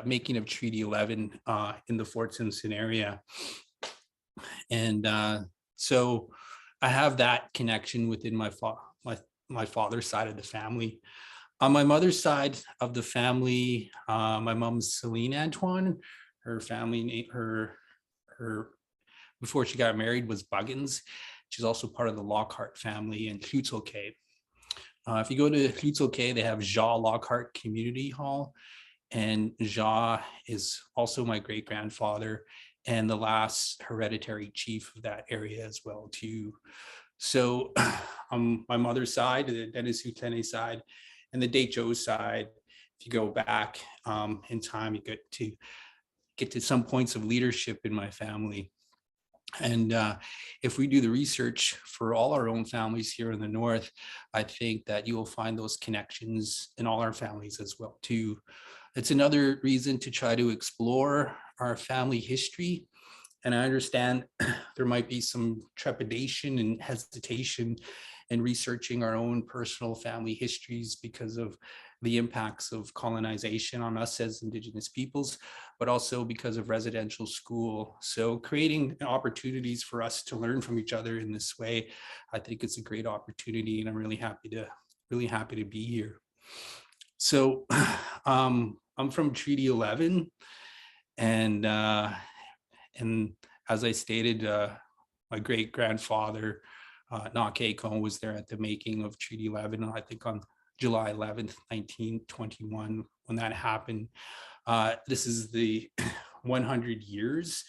making of Treaty 11 in the Fort Simpson area. And so I have that connection within my father's side of the family. On my mother's side of the family, my mom's Celine Antoine. Her family name, her before she got married, was Buggins. She's also part of the Lockhart family in Hutzelke. If you go to Hutzelke, they have Ja Lockhart Community Hall, and Ja is also my great grandfather and the last hereditary chief of that area as well too. So on my mother's side, the Dëneze Nakehk'o side, and the Dëneze side, if you go back in time, you get to some points of leadership in my family. And if we do the research for all our own families here in the North, I think that you will find those connections in all our families as well too. It's another reason to try to explore our family history. And I understand there might be some trepidation and hesitation in researching our own personal family histories because of the impacts of colonization on us as Indigenous peoples, but also because of residential school. So creating opportunities for us to learn from each other in this way, I think it's a great opportunity, and I'm really happy to be here. So I'm from Treaty 11, and as I stated, my great grandfather Nakehk'o was there at the making of Treaty 11, I think on July 11th, 1921, when that happened. This is the 100 years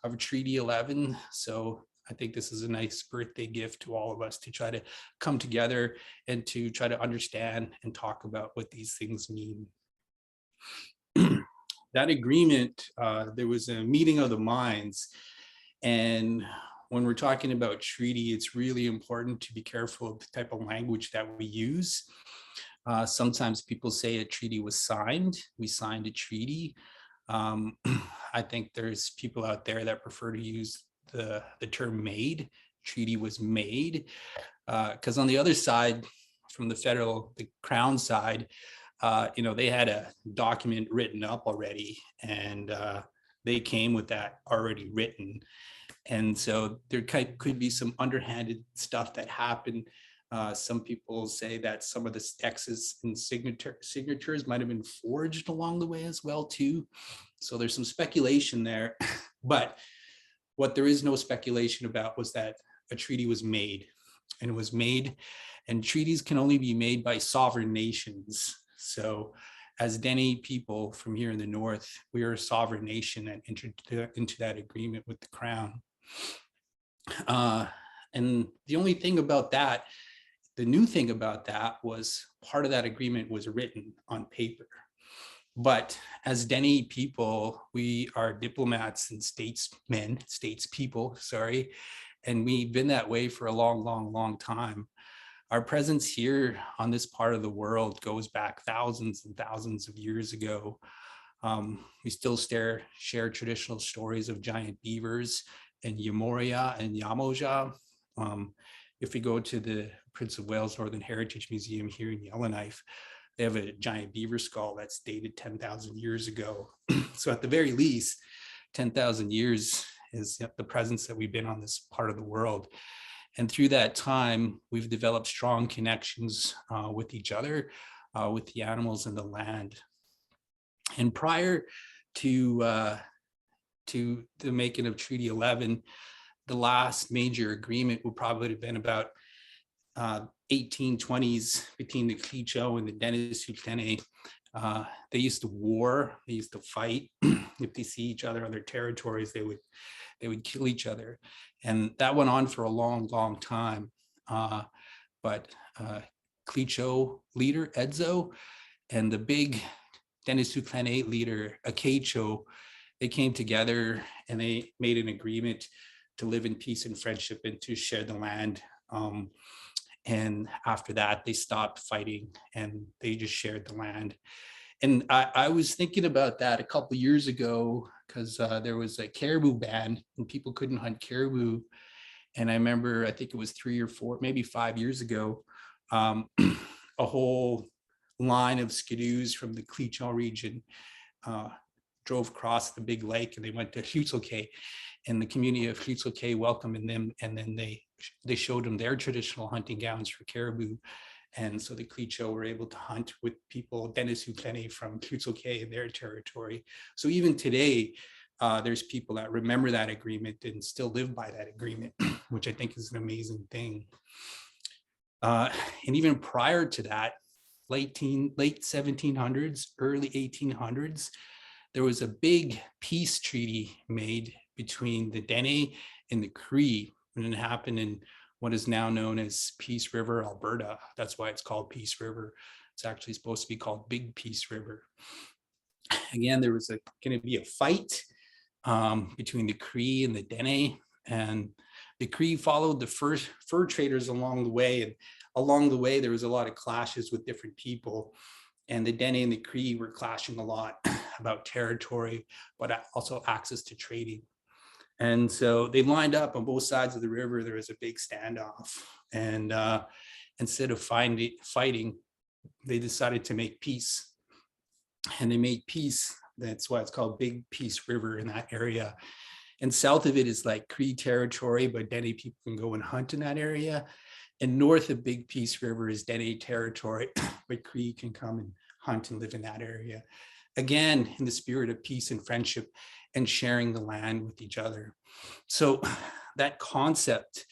of Treaty 11. So I think this is a nice birthday gift to all of us to try to come together and to try to understand and talk about what these things mean. That agreement, there was a meeting of the minds, and when we're talking about treaty, it's really important to be careful of the type of language that we use. Sometimes people say a treaty was signed. We signed a treaty. I think there's people out there that prefer to use the term made. Treaty was made. Because on the other side, from the Crown side, they had a document written up already, and they came with that already written. And so there could be some underhanded stuff that happened. Some people say that some of the X's and signatures might have been forged along the way as well too. So there's some speculation there, but what there is no speculation about was that a treaty was made, and it was made, and treaties can only be made by sovereign nations. So as Dene people from here in the North, we are a sovereign nation and entered into that agreement with the Crown. And the only thing about that, the new thing about that, was part of that agreement was written on paper. But as Dene people, we are diplomats and statespeople, sorry, and we've been that way for a long, long, long time. Our presence here on this part of the world goes back thousands and thousands of years ago. We still share traditional stories of giant beavers in Yamoria and Yamoja. If we go to the Prince of Wales Northern Heritage Museum here in Yellowknife, they have a giant beaver skull that's dated 10,000 years ago. So at the very least, 10,000 years is the presence that we've been on this part of the world. And through that time, we've developed strong connections with each other, with the animals and the land. And prior to the making of Treaty 11, the last major agreement would probably have been about 1820s between the Clicho and the Dëneze Nakehk'o. They used to war, they used to fight. If they see each other on their territories, they would kill each other. And that went on for a long, long time. But Clicho leader, Edzo, and the big Dëneze Nakehk'o leader, Nakehk'o, they came together and they made an agreement to live in peace and friendship and to share the land. And after that, they stopped fighting and they just shared the land. And I was thinking about that a couple of years ago because there was a caribou ban and people couldn't hunt caribou. And I remember, I think it was 3 or 4, maybe 5 years ago, a whole line of skidoos from the Clicho region drove across the big lake and they went to Huitzilopochtli, and the community of Huitzilopochtli welcomed them, and then they showed them their traditional hunting gowns for caribou. And so the Clecho were able to hunt with people, Dëneze Nakehk'o from Huitzilopochtli in their territory. So even today, there's people that remember that agreement and still live by that agreement, which I think is an amazing thing. And even prior to that, late 1700s, early 1800s, there was a big peace treaty made between the Dene and the Cree, and it happened in what is now known as Peace River, Alberta. That's why it's called Peace River. It's actually supposed to be called Big Peace River. Again, there was going to be a fight between the Cree and the Dene, and the Cree followed the fur traders along the way, and along the way there was a lot of clashes with different people, and the Dene and the Cree were clashing a lot about territory, but also access to trading. And so they lined up on both sides of the river. There was a big standoff, and instead of fighting, they decided to make peace, and they made peace. That's why it's called Big Peace River in that area. And south of it is like Cree territory, but Dene people can go and hunt in that area. And north of Big Peace River is Dene territory, but Cree can come and hunt and live in that area. Again, in the spirit of peace and friendship and sharing the land with each other. So that concept,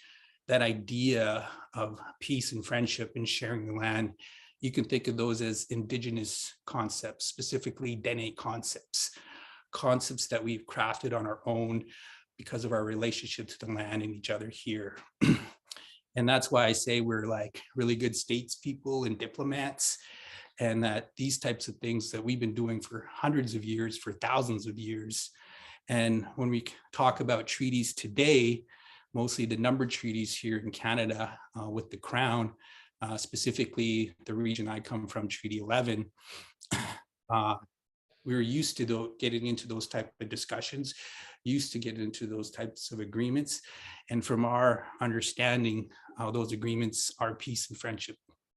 that idea of peace and friendship and sharing the land, you can think of those as Indigenous concepts, specifically Dene concepts that we've crafted on our own because of our relationship to the land and each other here. And that's why I say we're like really good statespeople and diplomats, and that these types of things that we've been doing for hundreds of years, for thousands of years. And when we talk about treaties today, mostly the numbered treaties here in Canada with the Crown, specifically the region I come from, Treaty 11, we were used to getting into those type of discussions, used to get into those types of agreements. And from our understanding, those agreements are peace and friendship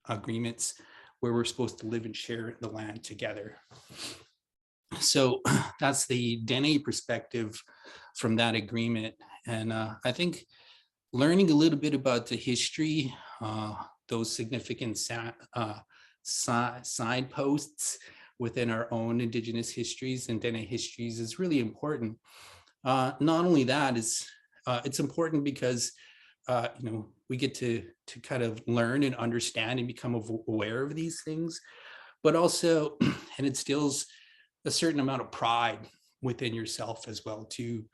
agreements where we're supposed to live and share the land together. So that's the Dene perspective from that agreement. And I think learning a little bit about the history, those significant signposts within our own Indigenous histories and Dene histories is really important. Not only that, it's important because we get to kind of learn and understand and become aware of these things, but also, and it instills a certain amount of pride within yourself as well too.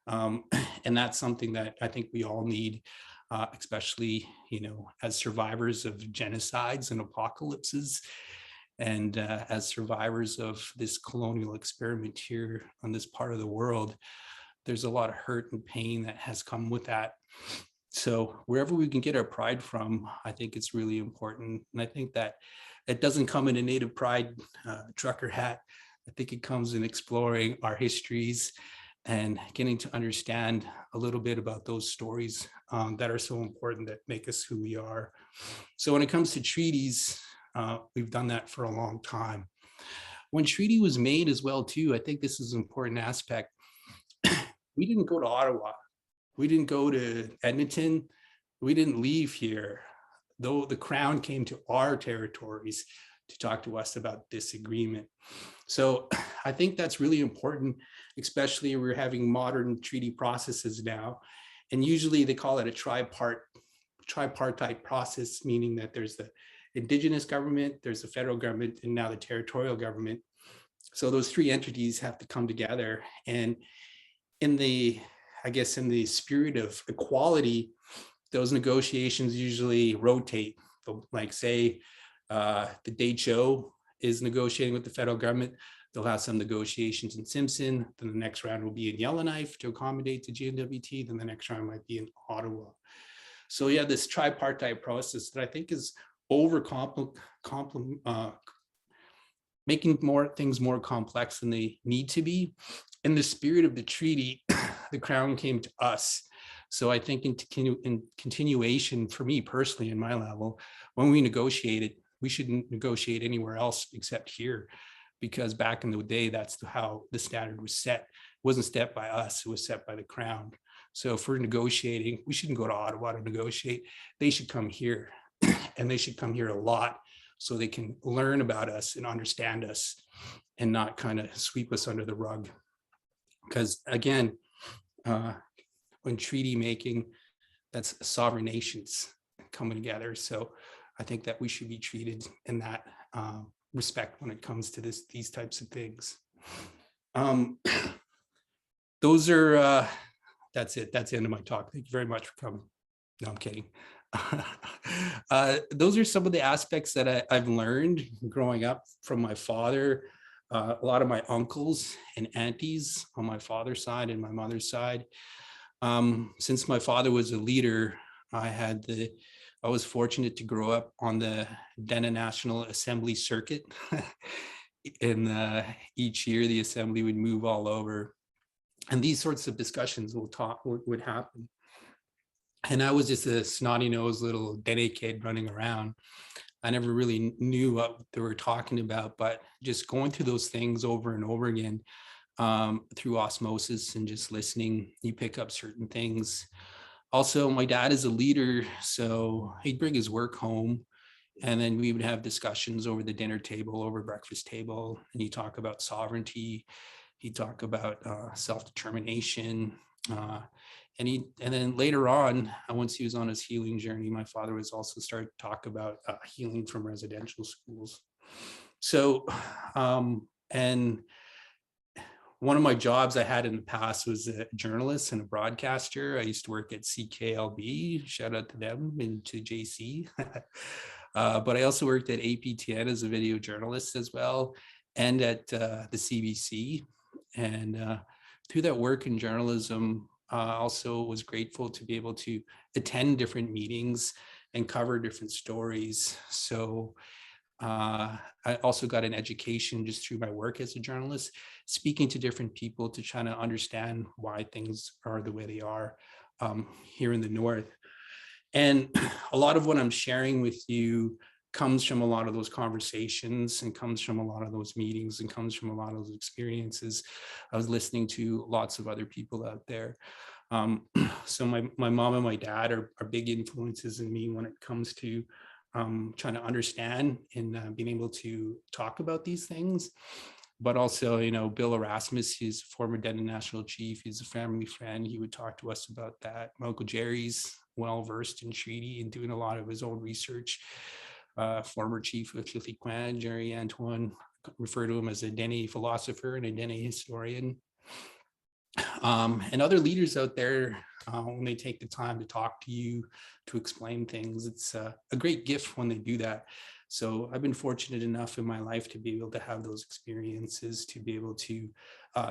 And that's something that I think we all need, especially, as survivors of genocides and apocalypses, and as survivors of this colonial experiment here on this part of the world. There's a lot of hurt and pain that has come with that. So wherever we can get our pride from, I think it's really important. And I think that it doesn't come in a Native Pride trucker hat. I think it comes in exploring our histories and getting to understand a little bit about those stories that are so important, that make us who we are. So when it comes to treaties, we've done that for a long time. When treaty was made as well too, I think this is an important aspect. We didn't go to Ottawa. We didn't go to Edmonton. We didn't leave here, though the Crown came to our territories to talk to us about this agreement. So I think that's really important, especially we're having modern treaty processes now. And usually they call it a tripartite process, meaning that there's the Indigenous government, there's the federal government, and now the territorial government. So those three entities have to come together. And in the spirit of equality, those negotiations usually rotate. Like say, the Dëneze is negotiating with the federal government. They'll have some negotiations in Simpson. Then the next round will be in Yellowknife to accommodate the GNWT. Then the next round might be in Ottawa. So yeah, this tripartite process that I think is making things more complex than they need to be. In the spirit of the treaty, the Crown came to us. So I think in continuation, for me personally, in my level, when we negotiated, we shouldn't negotiate anywhere else except here. because back in the day, that's how the standard was set. It wasn't set by us, it was set by the Crown. So if we're negotiating, we shouldn't go to Ottawa to negotiate. They should come here, and they should come here a lot so they can learn about us and understand us and not kind of sweep us under the rug. Because again, when treaty making, that's sovereign nations coming together. So I think that we should be treated in that respect when it comes to these types of things. Those are, that's it. That's the end of my talk. Thank you very much for coming. No, I'm kidding. Those are some of the aspects that I've learned growing up from my father, a lot of my uncles and aunties on my father's side and my mother's side. Since my father was a leader, I was fortunate to grow up on the Dëneze National Assembly circuit. And each year the assembly would move all over, and these sorts of discussions would happen. And I was just a snotty-nosed little Dene kid running around. I never really knew what they were talking about, but just going through those things over and over again, through osmosis and just listening, you pick up certain things. Also, my dad is a leader, so he'd bring his work home, and then we would have discussions over the dinner table, over breakfast table, and he'd talk about sovereignty, he'd talk about self-determination, and then later on, once he was on his healing journey, my father was also started to talk about healing from residential schools. So, and one of my jobs I had in the past was a journalist and a broadcaster. I used to work at CKLB, shout out to them, and to JC. But I also worked at APTN as a video journalist as well, and at the CBC. And through that work in journalism, also was grateful to be able to attend different meetings and cover different stories. So I also got an education just through my work as a journalist, speaking to different people to try to understand why things are the way they are here in the North. And a lot of what I'm sharing with you comes from a lot of those conversations, and comes from a lot of those meetings, and comes from a lot of those experiences. I was listening to lots of other people out there. So my mom and my dad are big influences in me when it comes to trying to understand and being able to talk about these things. But also, you know, Bill Erasmus, he's a former Dëneze National Chief. He's a family friend. He would talk to us about that. My Uncle Jerry's well-versed in treaty and doing a lot of his own research. Former Chief of Quilliquan, Jerry Antoine, refer to him as a Dene philosopher and a Dene historian. And other leaders out there, when they take the time to talk to you, to explain things, it's a great gift when they do that. So I've been fortunate enough in my life to be able to have those experiences, to be able to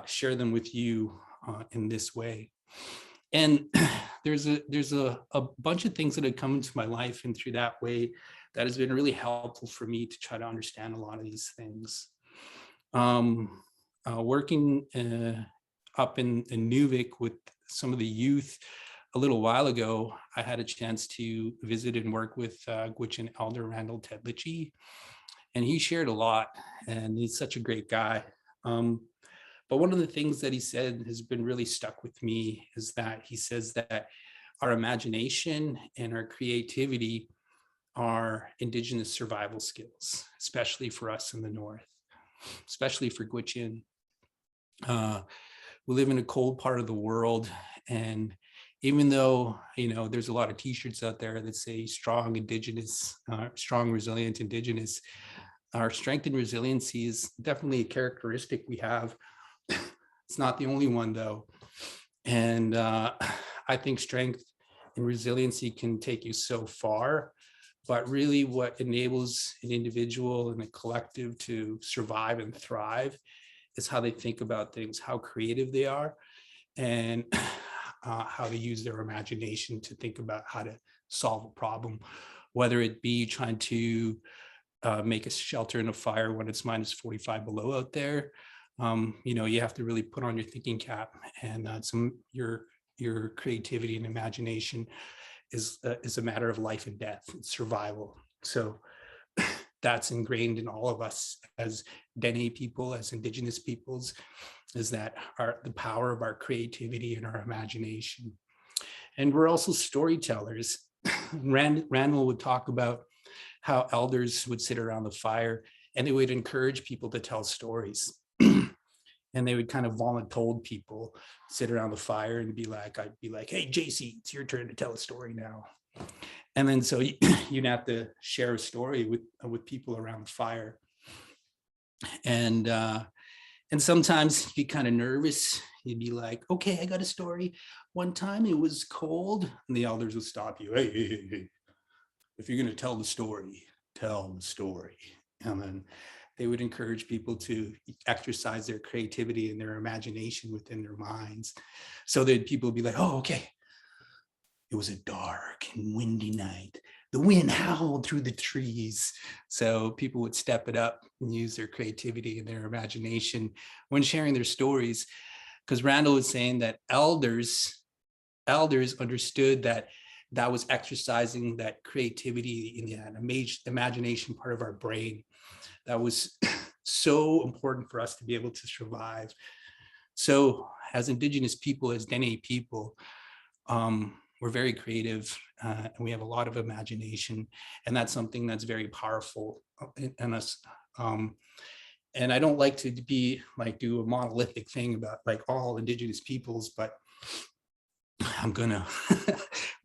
share them with you in this way. And there's a bunch of things that have come into my life, and through that way, that has been really helpful for me to try to understand a lot of these things. Working up in Nuvik with some of the youth a little while ago, I had a chance to visit and work with Gwich'in Elder Randall Tedlichi, and he shared a lot, and he's such a great guy. But one of the things that he said has been really stuck with me is that he says that our imagination and our creativity are Indigenous survival skills, especially for us in the North, especially for Gwich'in. We live in a cold part of the world, and even though, you know, there's a lot of t-shirts out there that say strong Indigenous, strong, resilient Indigenous, our strength and resiliency is definitely a characteristic we have. It's not the only one though. And I think strength and resiliency can take you so far, but really what enables an individual and a collective to survive and thrive is how they think about things, how creative they are, and how they use their imagination to think about how to solve a problem, whether it be trying to make a shelter in a fire when it's minus 45 below out there. You know, you have to really put on your thinking cap, and your creativity and imagination is a matter of life and death, it's survival. So that's ingrained in all of us as Dene people, as Indigenous peoples, is that the power of our creativity and our imagination. And we're also storytellers. Randall would talk about how elders would sit around the fire and they would encourage people to tell stories. And they would kind of voluntold people sit around the fire and I'd be like, hey, JC, it's your turn to tell a story now. And then so you'd have to share a story with people around the fire. And sometimes you'd be kind of nervous. You'd be like, okay, I got a story. One time it was cold, and the elders would stop you. Hey. If you're going to tell the story, tell the story. And then they would encourage people to exercise their creativity and their imagination within their minds. So that people would be like, oh, okay. It was a dark and windy night. The wind howled through the trees. So people would step it up and use their creativity and their imagination when sharing their stories. Because Randall was saying that elders understood that was exercising that creativity in the imagination part of our brain. That was so important for us to be able to survive. So as Indigenous people, as Dene people, we're very creative and we have a lot of imagination, and that's something that's very powerful in us. And I don't like to do a monolithic thing about like all Indigenous peoples, but I'm gonna.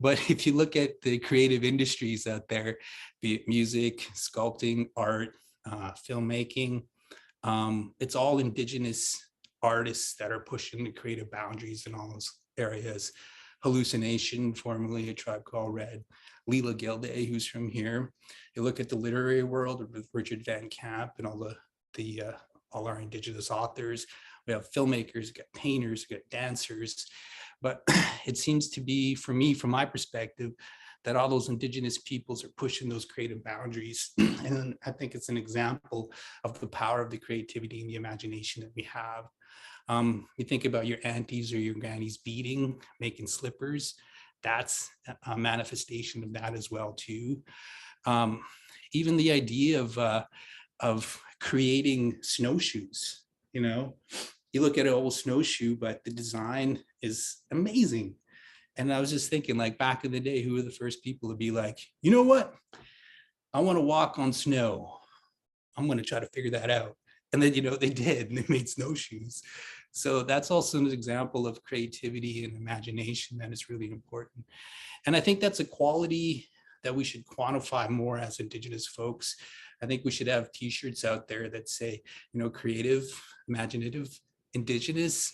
But if you look at the creative industries out there, be it music, sculpting, art, filmmaking, it's all Indigenous artists that are pushing the creative boundaries in all those areas. Hallucination, formerly A Tribe Called Red, Leela Gilday, who's from here. You look at the literary world with Richard Van Camp and all our Indigenous authors. We have filmmakers, we got painters, we got dancers. But it seems to be, for me, from my perspective, that all those Indigenous peoples are pushing those creative boundaries. And I think it's an example of the power of the creativity and the imagination that we have. You think about your aunties or your grannies beading, making slippers. That's a manifestation of that as well too. Even the idea of creating snowshoes, you look at an old snowshoe, but the design is amazing. And I was just thinking, like, back in the day, who were the first people to be like, you know what? I want to walk on snow. I'm going to try to figure that out. And then, they did, and they made snowshoes. So that's also an example of creativity and imagination that is really important. And I think that's a quality that we should quantify more as Indigenous folks. I think we should have t-shirts out there that say, creative, imaginative, Indigenous.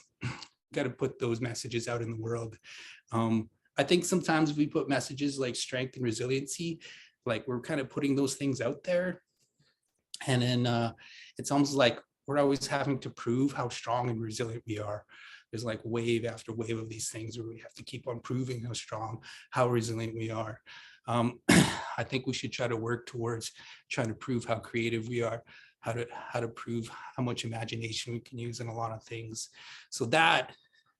Got to put those messages out in the world. I think sometimes we put messages like strength and resiliency, like we're kind of putting those things out there. And then it's almost like we're always having to prove how strong and resilient we are. There's like wave after wave of these things where we have to keep on proving how strong, how resilient we are. I think we should try to work towards trying to prove how creative we are, how to prove how much imagination we can use in a lot of things. So that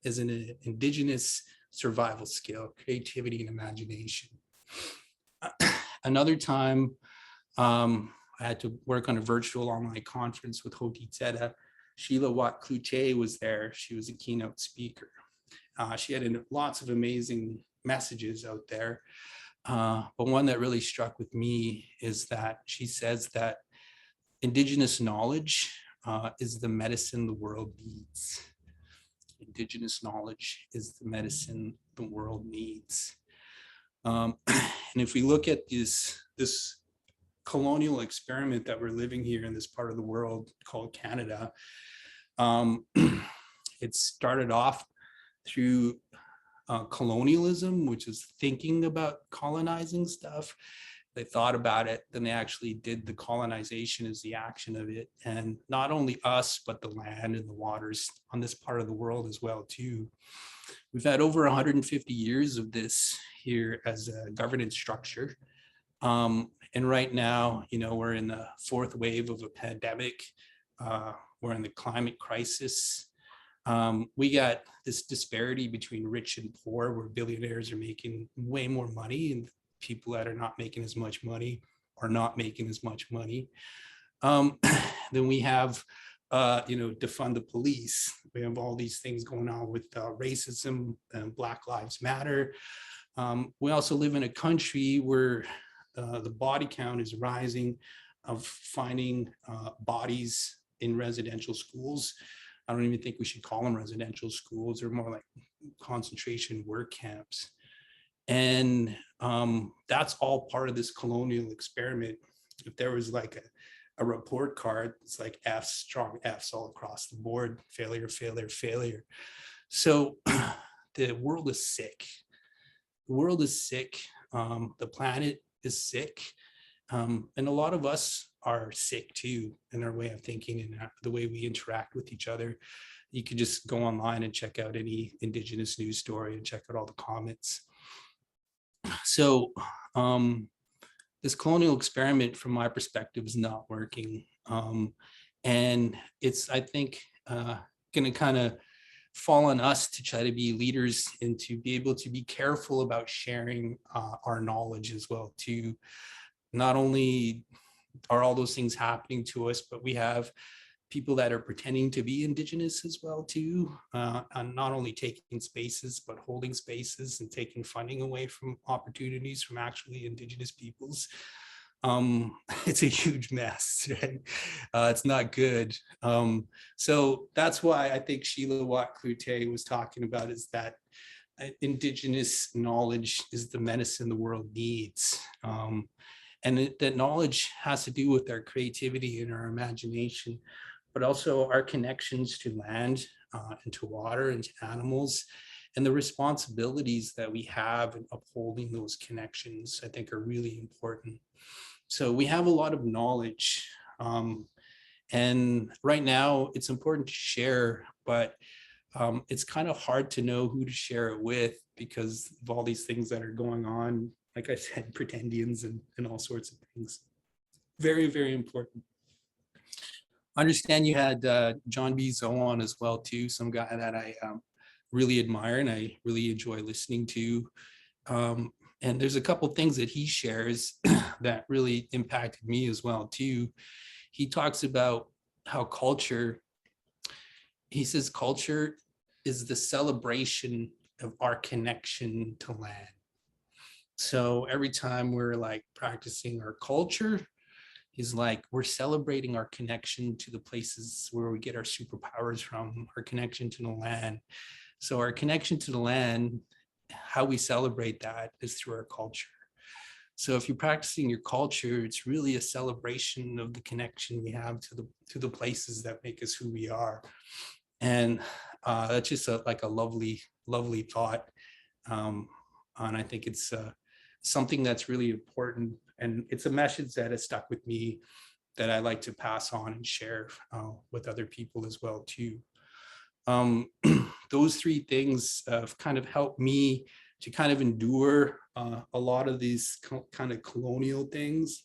is an Indigenous survival skill, creativity and imagination. Another time, I had to work on a virtual online conference with Hoti Tzeda. Sheila Watt Cloutier was there. She was a keynote speaker. She had lots of amazing messages out there. But one that really struck with me is that she says that Indigenous knowledge is the medicine the world needs. Indigenous knowledge is the medicine the world needs. And if we look at this colonial experiment that we're living here in this part of the world called Canada, it started off through colonialism, which is thinking about colonizing stuff. They thought about it, then they actually did the colonization as the action of it. And not only us, but the land and the waters on this part of the world as well too. We've had over 150 years of this here as a governance structure. And right now, we're in the fourth wave of a pandemic. We're in the climate crisis. We got this disparity between rich and poor, where billionaires are making way more money and people that are not making as much money are not making as much money. Then we have, defund the police. We have all these things going on with racism and Black Lives Matter. We also live in a country where the body count is rising, of finding bodies in residential schools. I don't even think we should call them residential schools. They're more like concentration work camps. And that's all part of this colonial experiment. If there was like a report card, it's like F's, strong F's all across the board, failure, failure, failure. So the world is sick. The world is sick. The planet is sick. And a lot of us are sick too in our way of thinking and the way we interact with each other. You could just go online and check out any Indigenous news story and check out all the comments. So this colonial experiment, from my perspective, is not working. And it's, I think, going to kind of fall on us to try to be leaders and to be able to be careful about sharing our knowledge as well, to not only are all those things happening to us, but we have people that are pretending to be Indigenous as well too, and not only taking spaces, but holding spaces and taking funding away from opportunities from actually Indigenous peoples. It's a huge mess, right? It's not good. So that's why I think Sheila Watt-Cloutier was talking about, is that Indigenous knowledge is the medicine the world needs. And that knowledge has to do with our creativity and our imagination, but also our connections to land and to water and to animals, and the responsibilities that we have in upholding those connections, I think, are really important. So we have a lot of knowledge, and right now it's important to share, but it's kind of hard to know who to share it with because of all these things that are going on. Like I said, pretendians and all sorts of things. Very, very important. I understand you had John B. Zoe on as well too, some guy that I really admire and I really enjoy listening to. And there's a couple things that he shares that really impacted me as well too. He talks about how culture, he says culture is the celebration of our connection to land. So every time we're like practicing our culture, he's like, we're celebrating our connection to the places where we get our superpowers from, our connection to the land. So our connection to the land, how we celebrate that is through our culture. So if you're practicing your culture, it's really a celebration of the connection we have to the places that make us who we are. And that's just like a lovely, lovely thought. And I think it's something that's really important. And it's a message that has stuck with me that I like to pass on and share with other people as well too. Those three things have kind of helped me to kind of endure a lot of these kind of colonial things.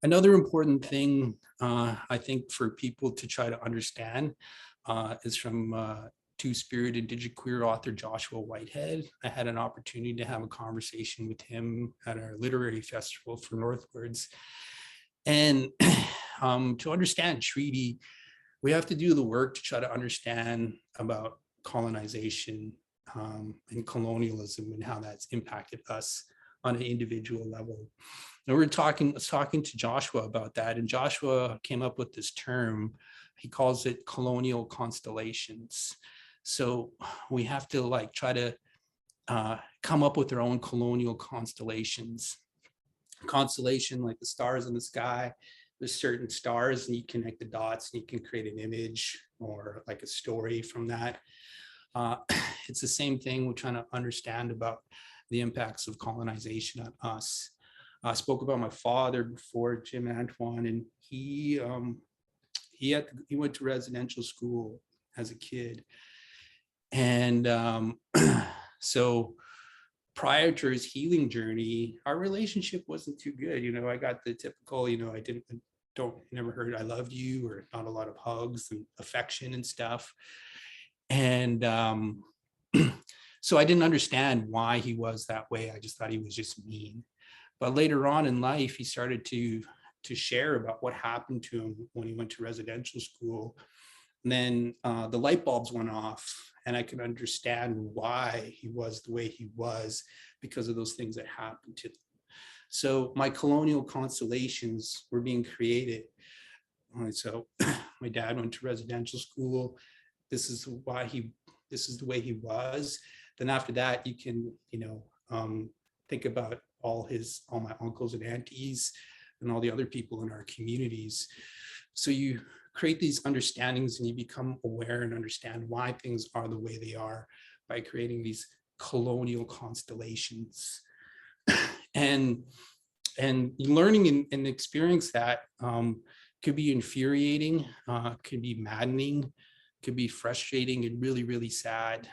Another important thing I think for people to try to understand is from Two-Spirit Indigiqueer author Joshua Whitehead. I had an opportunity to have a conversation with him at our literary festival for Northwards. And to understand treaty, we have to do the work to try to understand about colonization and colonialism and how that's impacted us on an individual level. And I was talking to Joshua about that, and Joshua came up with this term. He calls it colonial constellations. So we have to like try to come up with our own colonial constellations. Constellation, like the stars in the sky, there's certain stars and you connect the dots and you can create an image or like a story from that. It's the same thing we're trying to understand about the impacts of colonization on us. I spoke about my father before, Jim Antoine, and he went to residential school as a kid. And so prior to his healing journey, our relationship wasn't too good. You know, I got the typical, you know, never heard I loved you, or not a lot of hugs and affection and stuff. And so I didn't understand why he was that way. I just thought he was just mean. But later on in life, he started to share about what happened to him when he went to residential school. And then the light bulbs went off, and I could understand why he was the way he was because of those things that happened to him. So my colonial constellations were being created. So my dad went to residential school. This is why this is the way he was. Then after that, you can, think about all my uncles and aunties and all the other people in our communities. So you create these understandings and you become aware and understand why things are the way they are by creating these colonial constellations. and learning and experience that could be infuriating, could be maddening, could be frustrating and really, really sad.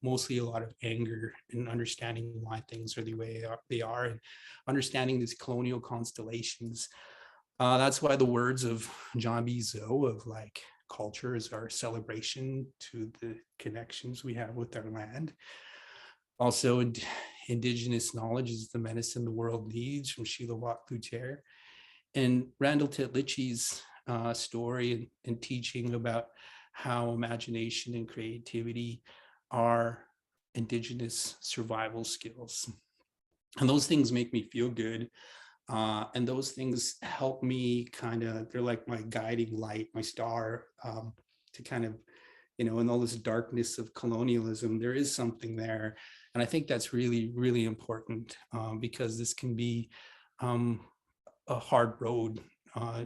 Mostly a lot of anger and understanding why things are the way they are and understanding these colonial constellations. That's why the words of John B. Zoe of like culture is our celebration to the connections we have with our land. Also, Indigenous knowledge is the medicine the world needs, from Sheila Watt-Lutter. And Randall Titlich's story and teaching about how imagination and creativity are Indigenous survival skills. And those things make me feel good. And those things help me they're like my guiding light, my star, to kind of, in all this darkness of colonialism, there is something there. And I think that's really, really important because this can be a hard road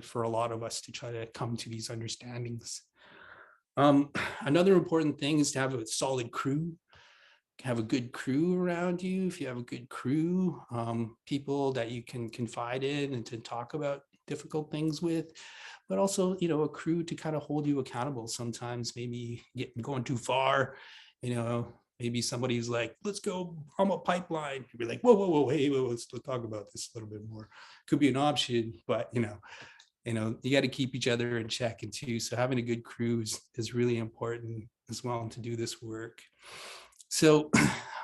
for a lot of us to try to come to these understandings. Another important thing is to have a solid crew, have a good crew around you. If you have a good crew, people that you can confide in and to talk about difficult things with, but also, a crew to kind of hold you accountable. Sometimes maybe going too far, maybe somebody's like, let's go on a pipeline. You'd be like, whoa, hey, let's talk about this a little bit more. Could be an option, but you got to keep each other in check and too. So having a good crew is really important as well to do this work. So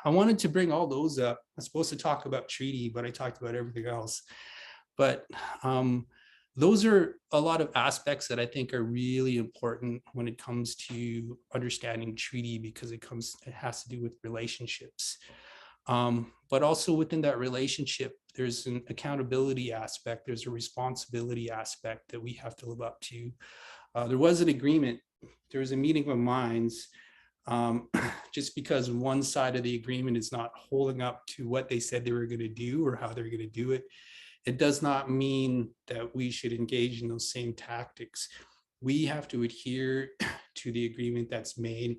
I wanted to bring all those up. I'm supposed to talk about treaty, but I talked about everything else. But those are a lot of aspects that I think are really important when it comes to understanding treaty, because it has to do with relationships. But also within that relationship, there's an accountability aspect, there's a responsibility aspect that we have to live up to. There was an agreement, there was a meeting of minds. Just because one side of the agreement is not holding up to what they said they were going to do or how they're going to do it, it does not mean that we should engage in those same tactics. We have to adhere to the agreement that's made,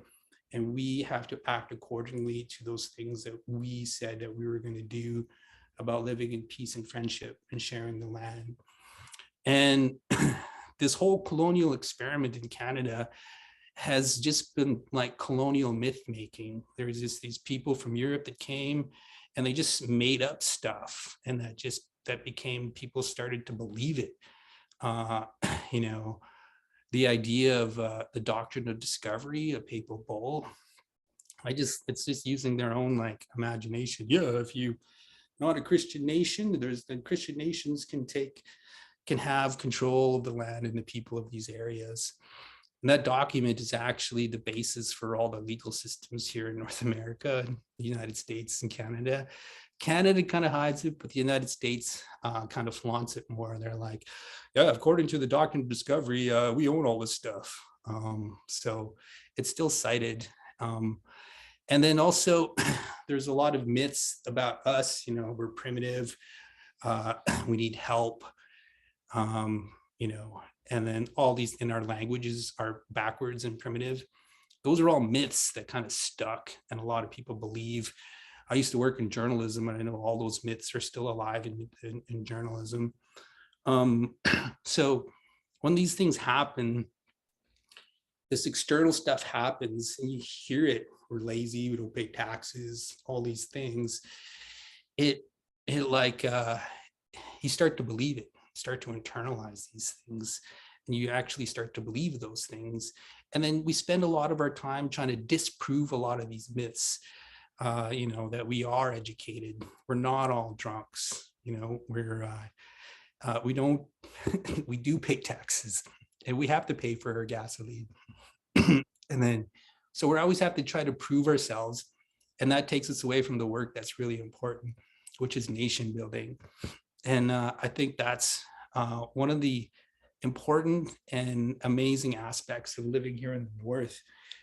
and we have to act accordingly to those things that we said that we were going to do about living in peace and friendship and sharing the land. And this whole colonial experiment in Canada has just been like colonial myth making. There's these people from Europe that came and they just made up stuff, and that became, people started to believe it. The idea of the doctrine of discovery, a papal bull, it's just using their own like imagination. Yeah, if you not a Christian nation, the Christian nations can have control of the land and the people of these areas. And that document is actually the basis for all the legal systems here in North America, the United States and Canada. Canada kind of hides it, but the United States kind of flaunts it more. They're like, yeah, according to the doctrine of discovery, we own all this stuff. So it's still cited. And then also, there's a lot of myths about us. We're primitive. We need help. And then all these in our languages are backwards and primitive. Those are all myths that kind of stuck, and a lot of people believe. I used to work in journalism, and I know all those myths are still alive in journalism. So when these things happen, this external stuff happens, and you hear it. We're lazy, we don't pay taxes, all these things. You start to believe it, start to internalize these things, and you actually start to believe those things. And then we spend a lot of our time trying to disprove a lot of these myths, that we are educated. We're not all drunks. You know, we don't, we do pay taxes, and we have to pay for our gasoline. And then, so we always have to try to prove ourselves. And that takes us away from the work that's really important, which is nation building. And I think that's one of the important and amazing aspects of living here in the North,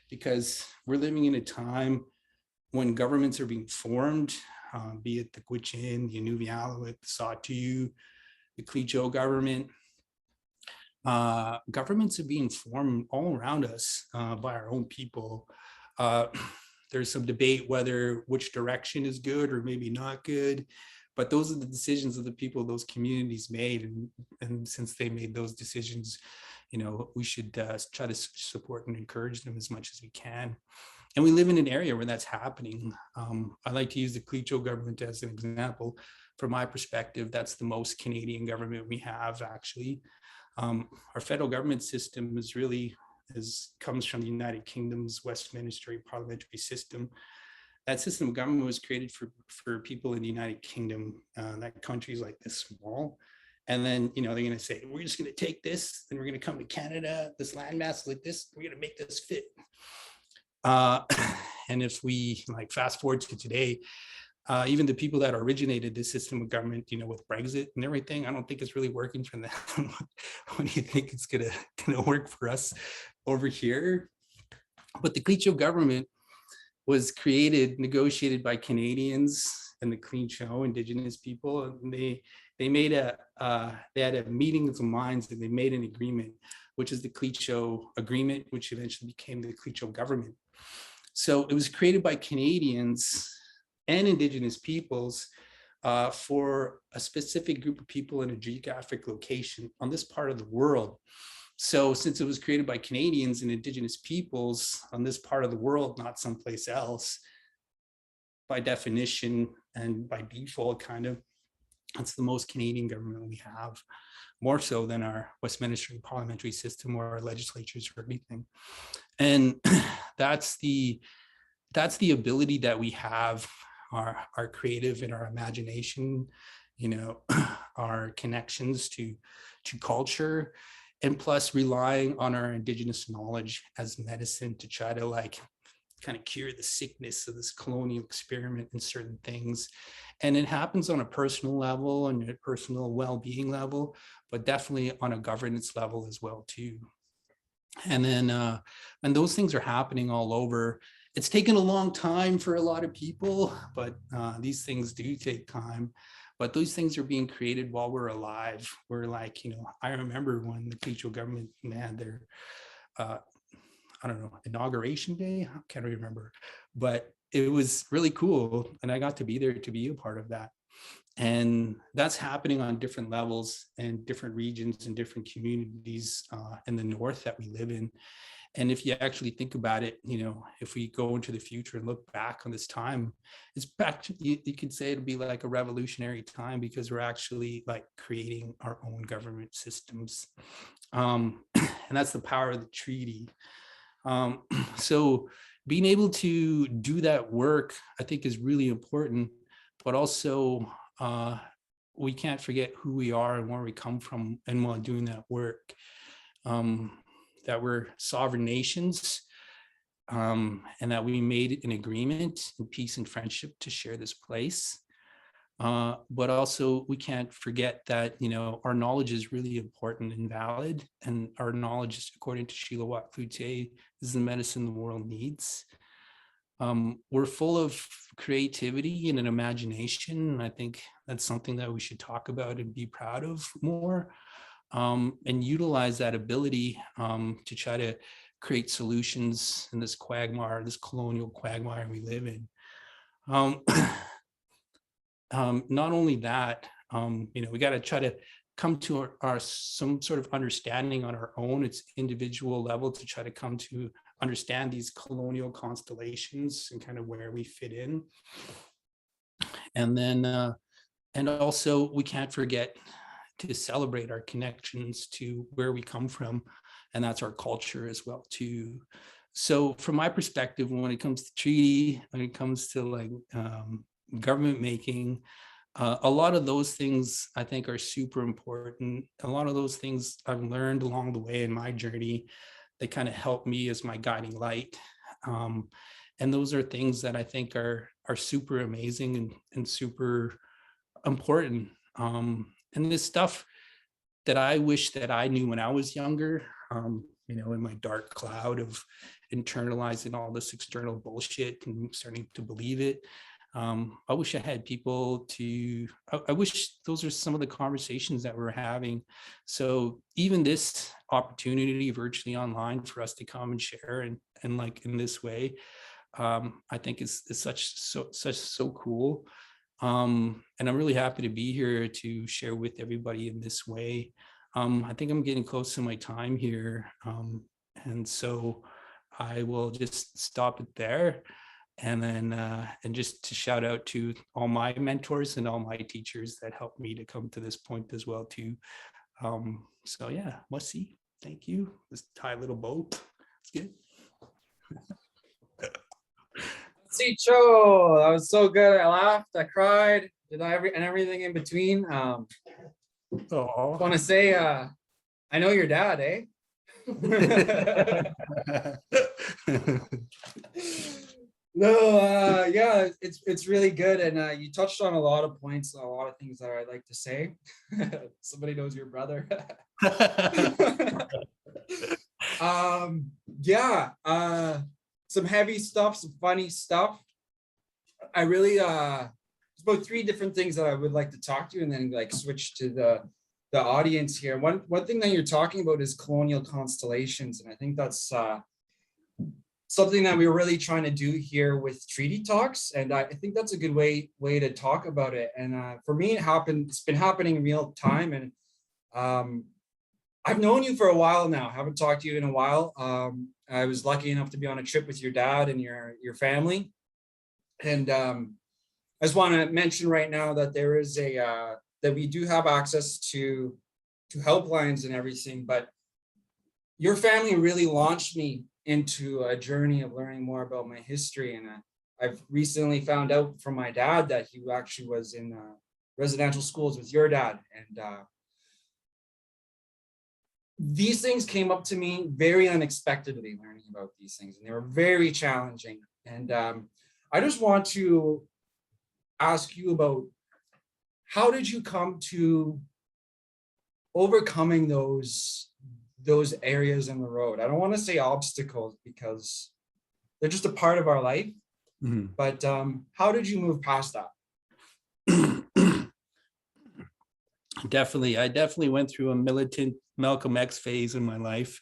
because we're living in a time when governments are being formed, be it the Gwich'in, the Inuvialuit, the Sahtu, the Klecho government. Governments are being formed all around us by our own people. There's some debate whether which direction is good or maybe not good, but those are the decisions of the people those communities made. And since they made those decisions, you know, we should try to support and encourage them as much as we can. And we live in an area where that's happening. I like to use the Klecho government as an example. From my perspective, that's the most Canadian government we have, actually. Our federal government system is really comes from the United Kingdom's Westminster parliamentary system. That system of government was created for people in the United Kingdom. That country's like this small. And then, you know, they're going to say, we're just going to take this, then we're going to come to Canada, this landmass like this, we're going to make this fit. And if we like fast forward to today, even the people that originated this system of government, you know, with Brexit and everything, I don't think it's really working for them. What do you think it's gonna work for us over here? But the Klecho government was created, negotiated by Canadians and the Klecho Indigenous people, and they had a meeting of the minds, and they made an agreement, which is the Klecho Agreement, which eventually became the Klecho government. So it was created by Canadians and Indigenous peoples for a specific group of people in a geographic location on this part of the world. So since it was created by Canadians and Indigenous peoples on this part of the world, not someplace else, by definition and by default, kind of, that's the most Canadian government we have, more so than our Westminster parliamentary system or our legislatures or anything. And that's the ability that we have, our creative and our imagination, you know, our connections to culture, and plus relying on our Indigenous knowledge as medicine to try to like kind of cure the sickness of this colonial experiment in certain things. And it happens on a personal level and a personal well-being level, but definitely on a governance level as well too. And then, and those things are happening all over. It's taken a long time for a lot of people, but these things do take time. But those things are being created while we're alive. We're like, you know, I remember when the Klecho government had their, I don't know, inauguration day, I can't remember, but it was really cool. And I got to be there to be a part of that. And that's happening on different levels and different regions and different communities in the North that we live in. And if you actually think about it, you know, if we go into the future and look back on this time, it's back to, you could say it'd be like a revolutionary time, because we're actually like creating our own government systems. And that's the power of the treaty. So being able to do that work, I think, is really important, but also we can't forget who we are and where we come from, and while doing that work, that we're sovereign nations, and that we made an agreement in peace and friendship to share this place. But also we can't forget that, you know, our knowledge is really important and valid, and our knowledge, according to Sheila Watt Cloutier, is the medicine the world needs. We're full of creativity and an imagination, and I think that's something that we should talk about and be proud of more, and utilize that ability to try to create solutions in this quagmire, this colonial quagmire we live in. Not only that, you know, we got to try to come to our some sort of understanding on our own, its individual level, to try to come to understand these colonial constellations and kind of where we fit in. And then, and also we can't forget to celebrate our connections to where we come from, and that's our culture as well too. So from my perspective, when it comes to treaty, when it comes to like government making, A lot of those things I think are super important. A lot of those things I've learned along the way in my journey. They kind of help me as my guiding light. Um, and those are things that I think are super amazing and super important. And this stuff that I wish that I knew when I was younger, in my dark cloud of internalizing all this external bullshit and starting to believe it. I wish I had people I wish those are some of the conversations that we're having. So even this opportunity virtually online for us to come and share and like in this way, I think is so cool. And I'm really happy to be here to share with everybody in this way. I think I'm getting close to my time here. And so I will just stop it there. And then, and just to shout out to all my mentors and all my teachers that helped me to come to this point as well too. So yeah, must see. Thank you. This tie little boat. It's good. Sicho, that was so good. I laughed, I cried, did everything in between. Want to say, I know your dad, eh? No, yeah, it's really good, and you touched on a lot of points, a lot of things that I'd like to say. Somebody knows your brother. Yeah, some heavy stuff, some funny stuff. I really it's about 3 different things that I would like to talk to you, and then like switch to the audience here. One thing that you're talking about is colonial constellations, and I think that's something that we're really trying to do here with treaty talks, and I think that's a good way to talk about it. And for me, it's been happening in real time, and I've known you for a while now. I haven't talked to you in a while. I was lucky enough to be on a trip with your dad and your family, and I just want to mention right now that there is that we do have access to helplines and everything, but your family really launched me into a journey of learning more about my history. And I've recently found out from my dad that he actually was in residential schools with your dad. And these things came up to me very unexpectedly, learning about these things, and they were very challenging. And I just want to ask you about, how did you come to overcoming those areas in the road? I don't want to say obstacles because they're just a part of our life. Mm-hmm. But how did you move past that? I definitely went through a militant Malcolm X phase in my life.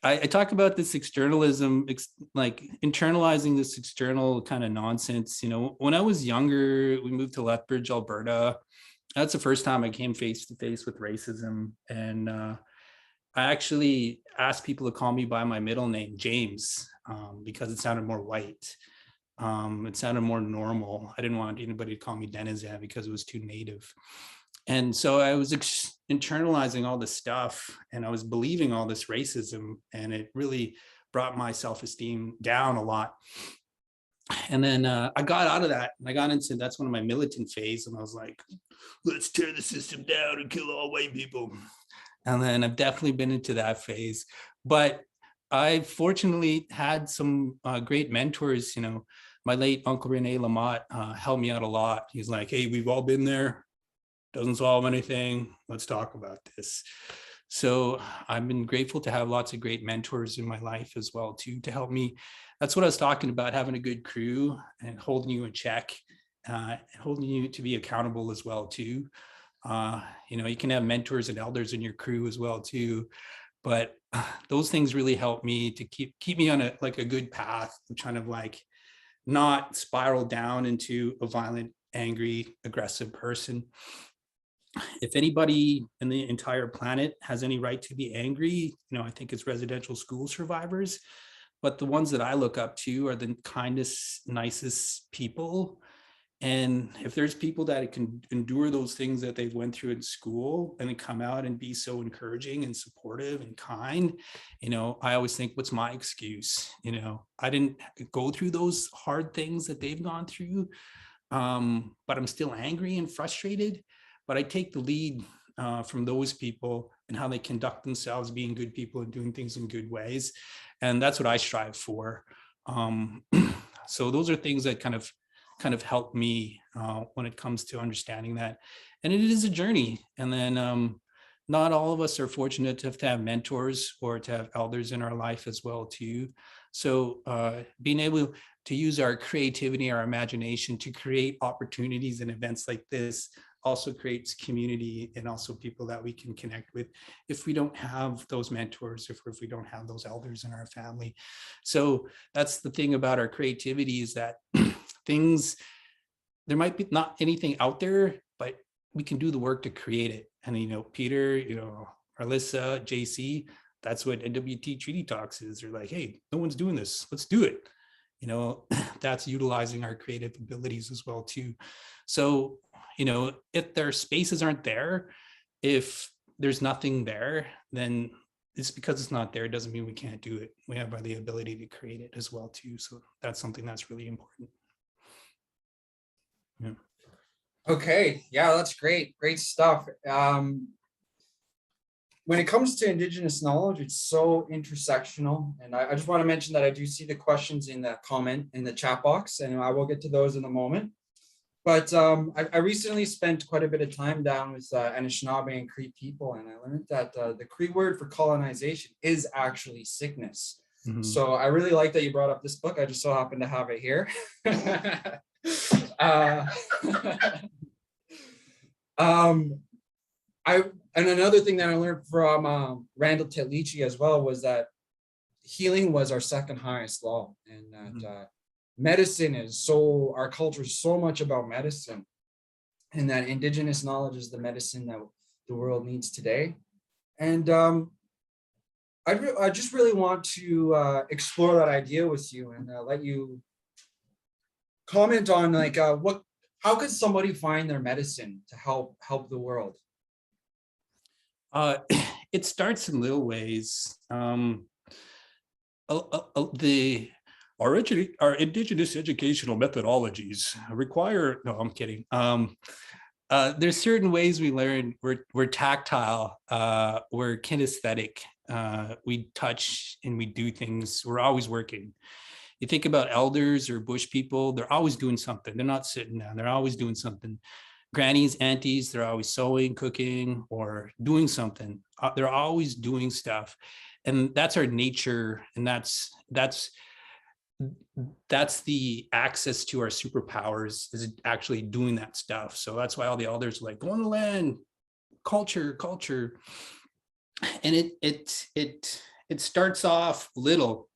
I talk about this externalism, like internalizing this external kind of nonsense. When I was younger, we moved to Lethbridge, Alberta. That's the first time I came face to face with racism. And I actually asked people to call me by my middle name, James, because it sounded more white. It sounded more normal. I didn't want anybody to call me Dëneze because it was too native. And so I was internalizing all this stuff, and I was believing all this racism, and it really brought my self-esteem down a lot. And then I got out of that, and I got into, that's one of my militant phase, and I was like, let's tear the system down and kill all white people. And then I've definitely been into that phase. But I fortunately had some great mentors. My late Uncle Rene Lamotte helped me out a lot. He's like, hey, we've all been there. Doesn't solve anything. Let's talk about this. So I've been grateful to have lots of great mentors in my life as well too, to help me. That's what I was talking about, having a good crew and holding you in check, holding you to be accountable as well too. You can have mentors and elders in your crew as well too, but those things really help me to keep me on a good path, trying to like not spiral down into a violent, angry, aggressive person. If anybody in the entire planet has any right to be angry, I think it's residential school survivors. But the ones that I look up to are the kindest, nicest people. And if there's people that can endure those things that they've went through in school and then come out and be so encouraging and supportive and kind, I always think, what's my excuse? I didn't go through those hard things that they've gone through. but I'm still angry and frustrated. But I take the lead from those people and how they conduct themselves, being good people and doing things in good ways. And that's what I strive for. So those are things that kind of help me when it comes to understanding that. And it is a journey. And then not all of us are fortunate to have mentors or to have elders in our life as well too. So being able to use our creativity, our imagination to create opportunities and events like this also creates community and also people that we can connect with if we don't have those mentors, if we don't have those elders in our family. So that's the thing about our creativity, is that there might be not anything out there, but we can do the work to create it. And, Peter, Alyssa, JC, that's what NWT Treaty Talks is. They're like, hey, no one's doing this. Let's do it. That's utilizing our creative abilities as well too. So, if their spaces aren't there, if there's nothing there, then it's because it's not there. It doesn't mean we can't do it. We have the ability to create it as well too. So that's something that's really important. Yeah. Okay, yeah, that's great. Great stuff. When it comes to Indigenous knowledge, it's so intersectional. And I just want to mention that I do see the questions in the comment in the chat box, and I will get to those in a moment. But I recently spent quite a bit of time down with Anishinaabe and Cree people, and I learned that the Cree word for colonization is actually sickness. Mm-hmm. So I really like that you brought up this book. I just so happen to have it here. And another thing that I learned from Randall Tetlichi as well was that healing was our second highest law, and that medicine is our culture is so much about medicine, and that Indigenous knowledge is the medicine that the world needs today. And I just really want to explore that idea with you and let you comment on how could somebody find their medicine to help the world? It starts in little ways. Our Indigenous educational methodologies require, no, I'm kidding. There's certain ways we learn. We're tactile, we're kinesthetic, we touch and we do things. We're always working. You think about elders or bush people, they're always doing something. They're not sitting down, they're always doing something. Grannies, aunties, they're always sewing, cooking, or doing something. They're always doing stuff. And that's our nature. And that's the access to our superpowers, is actually doing that stuff. So that's why all the elders are like, go on the land, culture. And it starts off little.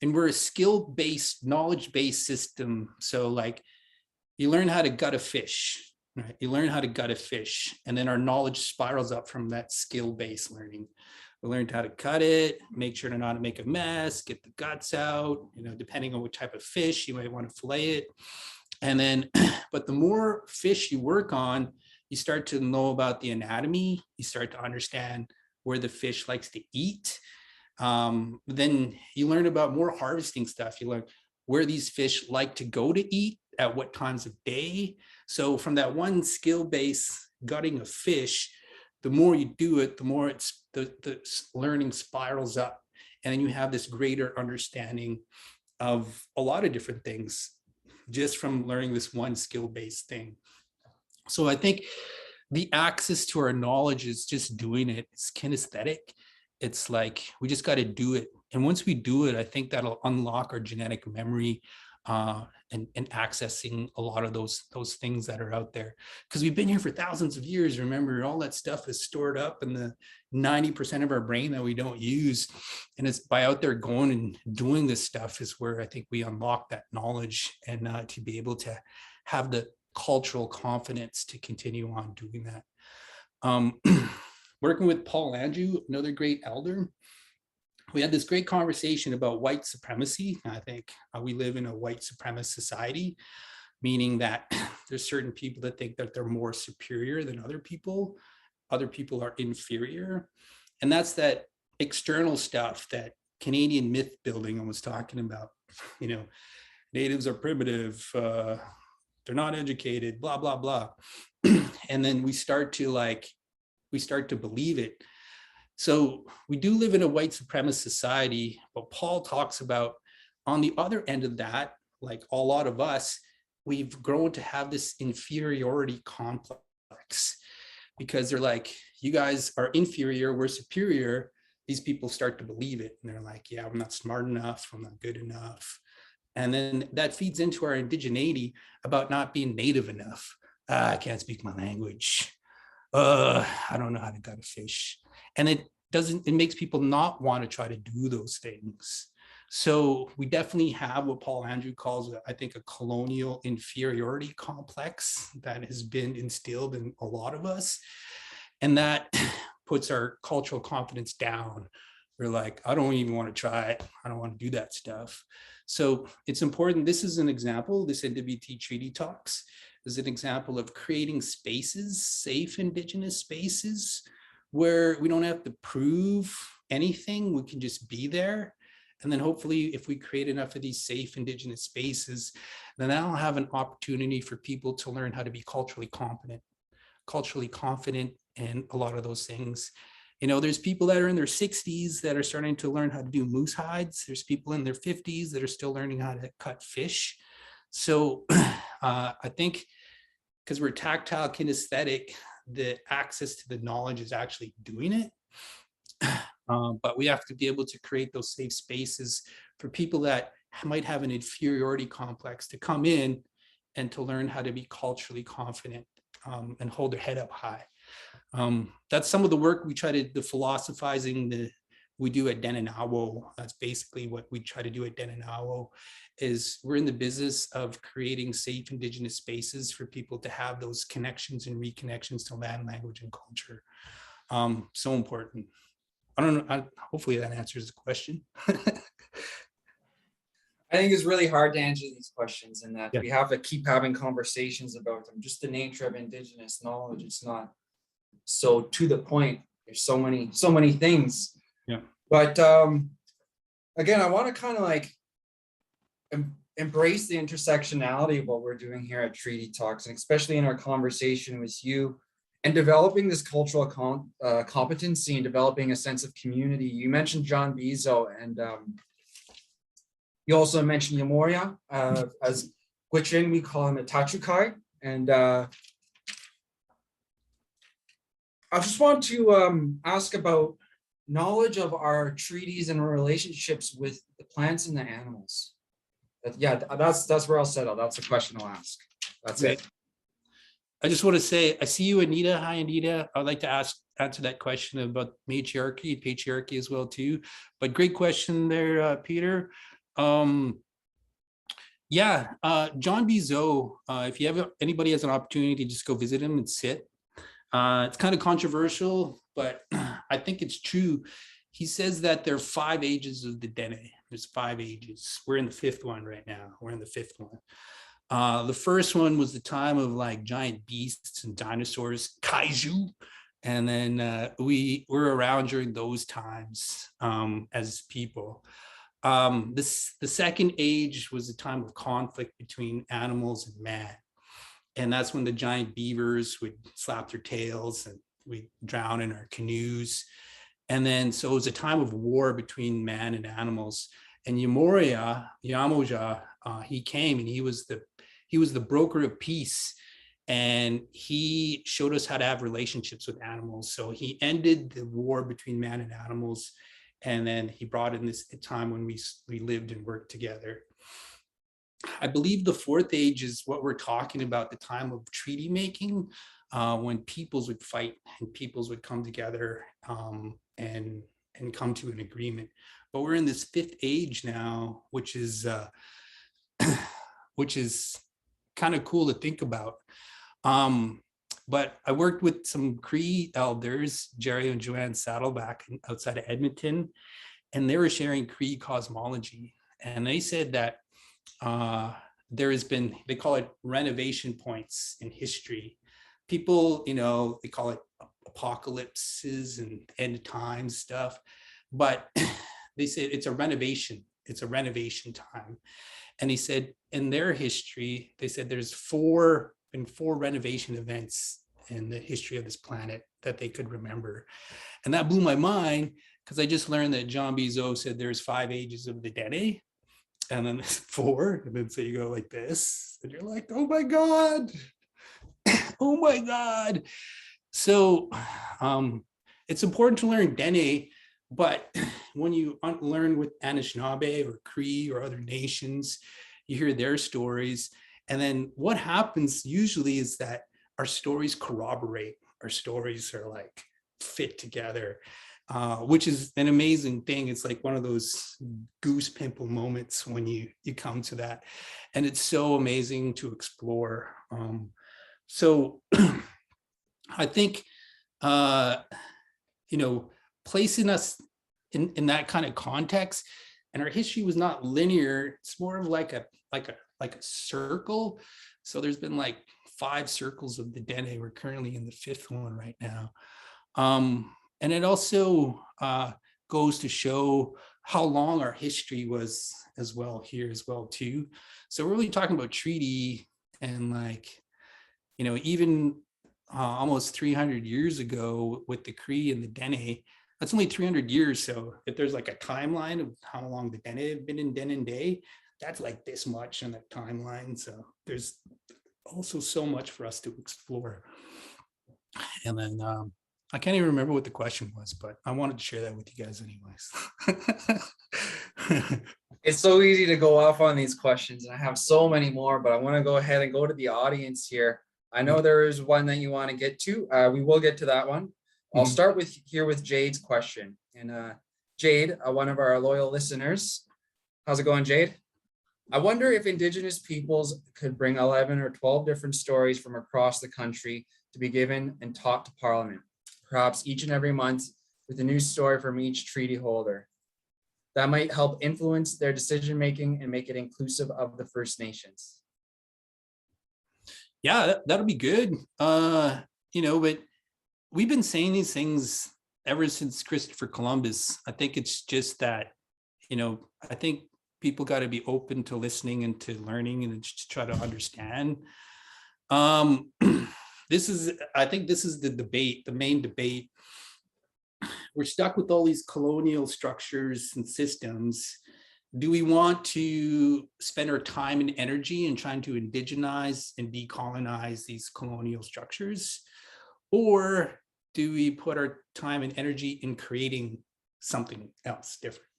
And we're a skill-based, knowledge-based system. So like you learn how to gut a fish. Right? You learn how to gut a fish, and then our knowledge spirals up from that skill-based learning. We learned how to cut it, make sure to not make a mess, get the guts out, depending on what type of fish, you might want to fillet it. And then, but the more fish you work on, you start to know about the anatomy, you start to understand where the fish likes to eat. Then you learn about more harvesting stuff. You learn where these fish like to go to eat, at what times of day. So from that one skill-based gutting of fish, the more you do it, the more the learning spirals up. And then you have this greater understanding of a lot of different things just from learning this one skill-based thing. So I think the access to our knowledge is just doing it. It's kinesthetic. It's like, we just got to do it. And once we do it, I think that'll unlock our genetic memory, and accessing a lot of those things that are out there, because we've been here for thousands of years. Remember, all that stuff is stored up in the 90% of our brain that we don't use, and it's by out there going and doing this stuff is where I think we unlock that knowledge, and to be able to have the cultural confidence to continue on doing that. Working with Paul Andrew, another great elder, we had this great conversation about white supremacy. I think we live in a white supremacist society, meaning that there's certain people that think that they're more superior than other people. Other people are inferior. And that's that external stuff, that Canadian myth building I was talking about. Natives are primitive, they're not educated, blah, blah, blah. And then we start to believe it. So we do live in a white supremacist society, but Paul talks about on the other end of that, like a lot of us, we've grown to have this inferiority complex because they're like, you guys are inferior, we're superior. These people start to believe it. And they're like, yeah, I'm not smart enough, I'm not good enough. And then that feeds into our indigeneity about not being native enough. I can't speak my language. I don't know how to gut a fish. And it makes people not want to try to do those things. So we definitely have what Paul Andrew calls, I think, a colonial inferiority complex that has been instilled in a lot of us. And that puts our cultural confidence down. We're like, I don't even want to try it. I don't want to do that stuff. So it's important. This is an example, this NWT Treaty Talks is an example of creating spaces, safe Indigenous spaces, where we don't have to prove anything. We can just be there. And then hopefully if we create enough of these safe Indigenous spaces, then that'll have an opportunity for people to learn how to be culturally confident and a lot of those things. You know, there's people that are in their 60s that are starting to learn how to do moose hides. There's people in their 50s that are still learning how to cut fish. So I think because we're tactile kinesthetic, the access to the knowledge is actually doing it. But we have to be able to create those safe spaces for people that might have an inferiority complex to come in and to learn how to be culturally confident and hold their head up high. That's some of the work we try to, the philosophizing we do at Dëneze Nakehk'o. That's basically what we try to do at Dëneze Nakehk'o, is we're in the business of creating safe Indigenous spaces for people to have those connections and reconnections to land, language, and culture. So important. I don't know, hopefully that answers the question. I think it's really hard to answer these questions, and that Yeah. we have to keep having conversations about them. Just the nature of Indigenous knowledge, it's not so to the point. There's so many things. Yeah. But again, I want to kind of like embrace the intersectionality of what we're doing here at Treaty Talks, and especially in our conversation with you and developing this cultural competency and developing a sense of community. You mentioned John Bizo, and you also mentioned Yamoria, as Gwich'in, we call him a Tachukai. And I just want to ask about knowledge of our treaties and relationships with the plants and the animals. That's where I'll settle. That's the question I'll ask. That's Great. it. I just want to say, I see you, Anita. Hi, Anita. I'd like to answer that question about matriarchy and patriarchy as well, too. But great question there, Peter. John Bizo, if you have anybody has an opportunity, just go visit him and sit. It's kind of controversial, but I think it's true. He says that there are 5 ages of the Dene. There's 5 ages. We're in the 5th one right now. We're in the 5th one. The first one was the time of like giant beasts and dinosaurs, kaiju. And then we were around during those times as people. The second age was the time of conflict between animals and man. And that's when the giant beavers would slap their tails and we'd drown in our canoes. And then, so it was a time of war between man and animals. And Yamoja, he came and he was the broker of peace. And he showed us how to have relationships with animals. So he ended the war between man and animals. And then he brought in this time when we lived and worked together. I believe the 4th age is what we're talking about, the time of treaty making, when peoples would fight and peoples would come together and come to an agreement. But we're in this 5th age now, which is kind of cool to think about. But I worked with some Cree elders, Jerry and Joanne Saddleback outside of Edmonton, and they were sharing Cree cosmology. And they said that there has been, they call it renovation points in history. People, you know, they call it apocalypses and end times stuff, but they say it's a renovation it's a renovation time. And he said in their history, they said there's been four renovation events in the history of this planet that they could remember. And that blew my mind because I just learned that John Bizot said there's 5 ages of the Dene, and then there's 4, and then so you go like this, and you're like, oh my God, oh my God. So it's important to learn Dene, but when you learn with Anishinaabe or Cree or other nations, you hear their stories. And then what happens usually is that our stories corroborate, our stories are like fit together, which is an amazing thing. It's like one of those goose pimple moments when you come to that. And it's so amazing to explore. So I think, placing us in that kind of context, and our history was not linear. It's more of like a circle. So there's been like 5 circles of the Dene. We're currently in the 5th one right now. And it also goes to show how long our history was as well here as well too. So we're really talking about treaty, and like, even almost 300 years ago with the Cree and the Dene, that's only 300 years. So if there's like a timeline of how long the Dene have been in Denendeh, that's like this much in the timeline. So there's also so much for us to explore. And then I can't even remember what the question was, but I wanted to share that with you guys anyways. It's so easy to go off on these questions, and I have so many more, but I want to go ahead and go to the audience here. I know there is one that you want to get to. We will get to that one. I'll start with Jade's question. And Jade, one of our loyal listeners. How's it going, Jade? I wonder if Indigenous peoples could bring 11 or 12 different stories from across the country to be given and taught to Parliament, perhaps each and every month, with a new story from each treaty holder. That might help influence their decision-making and make it inclusive of the First Nations. Yeah, that'll be good. But we've been saying these things ever since Christopher Columbus. I think it's just that, I think people got to be open to listening and to learning and just try to understand. I think this is the debate, the main debate. We're stuck with all these colonial structures and systems. Do we want to spend our time and energy in trying to indigenize and decolonize these colonial structures? Or do we put our time and energy in creating something else different?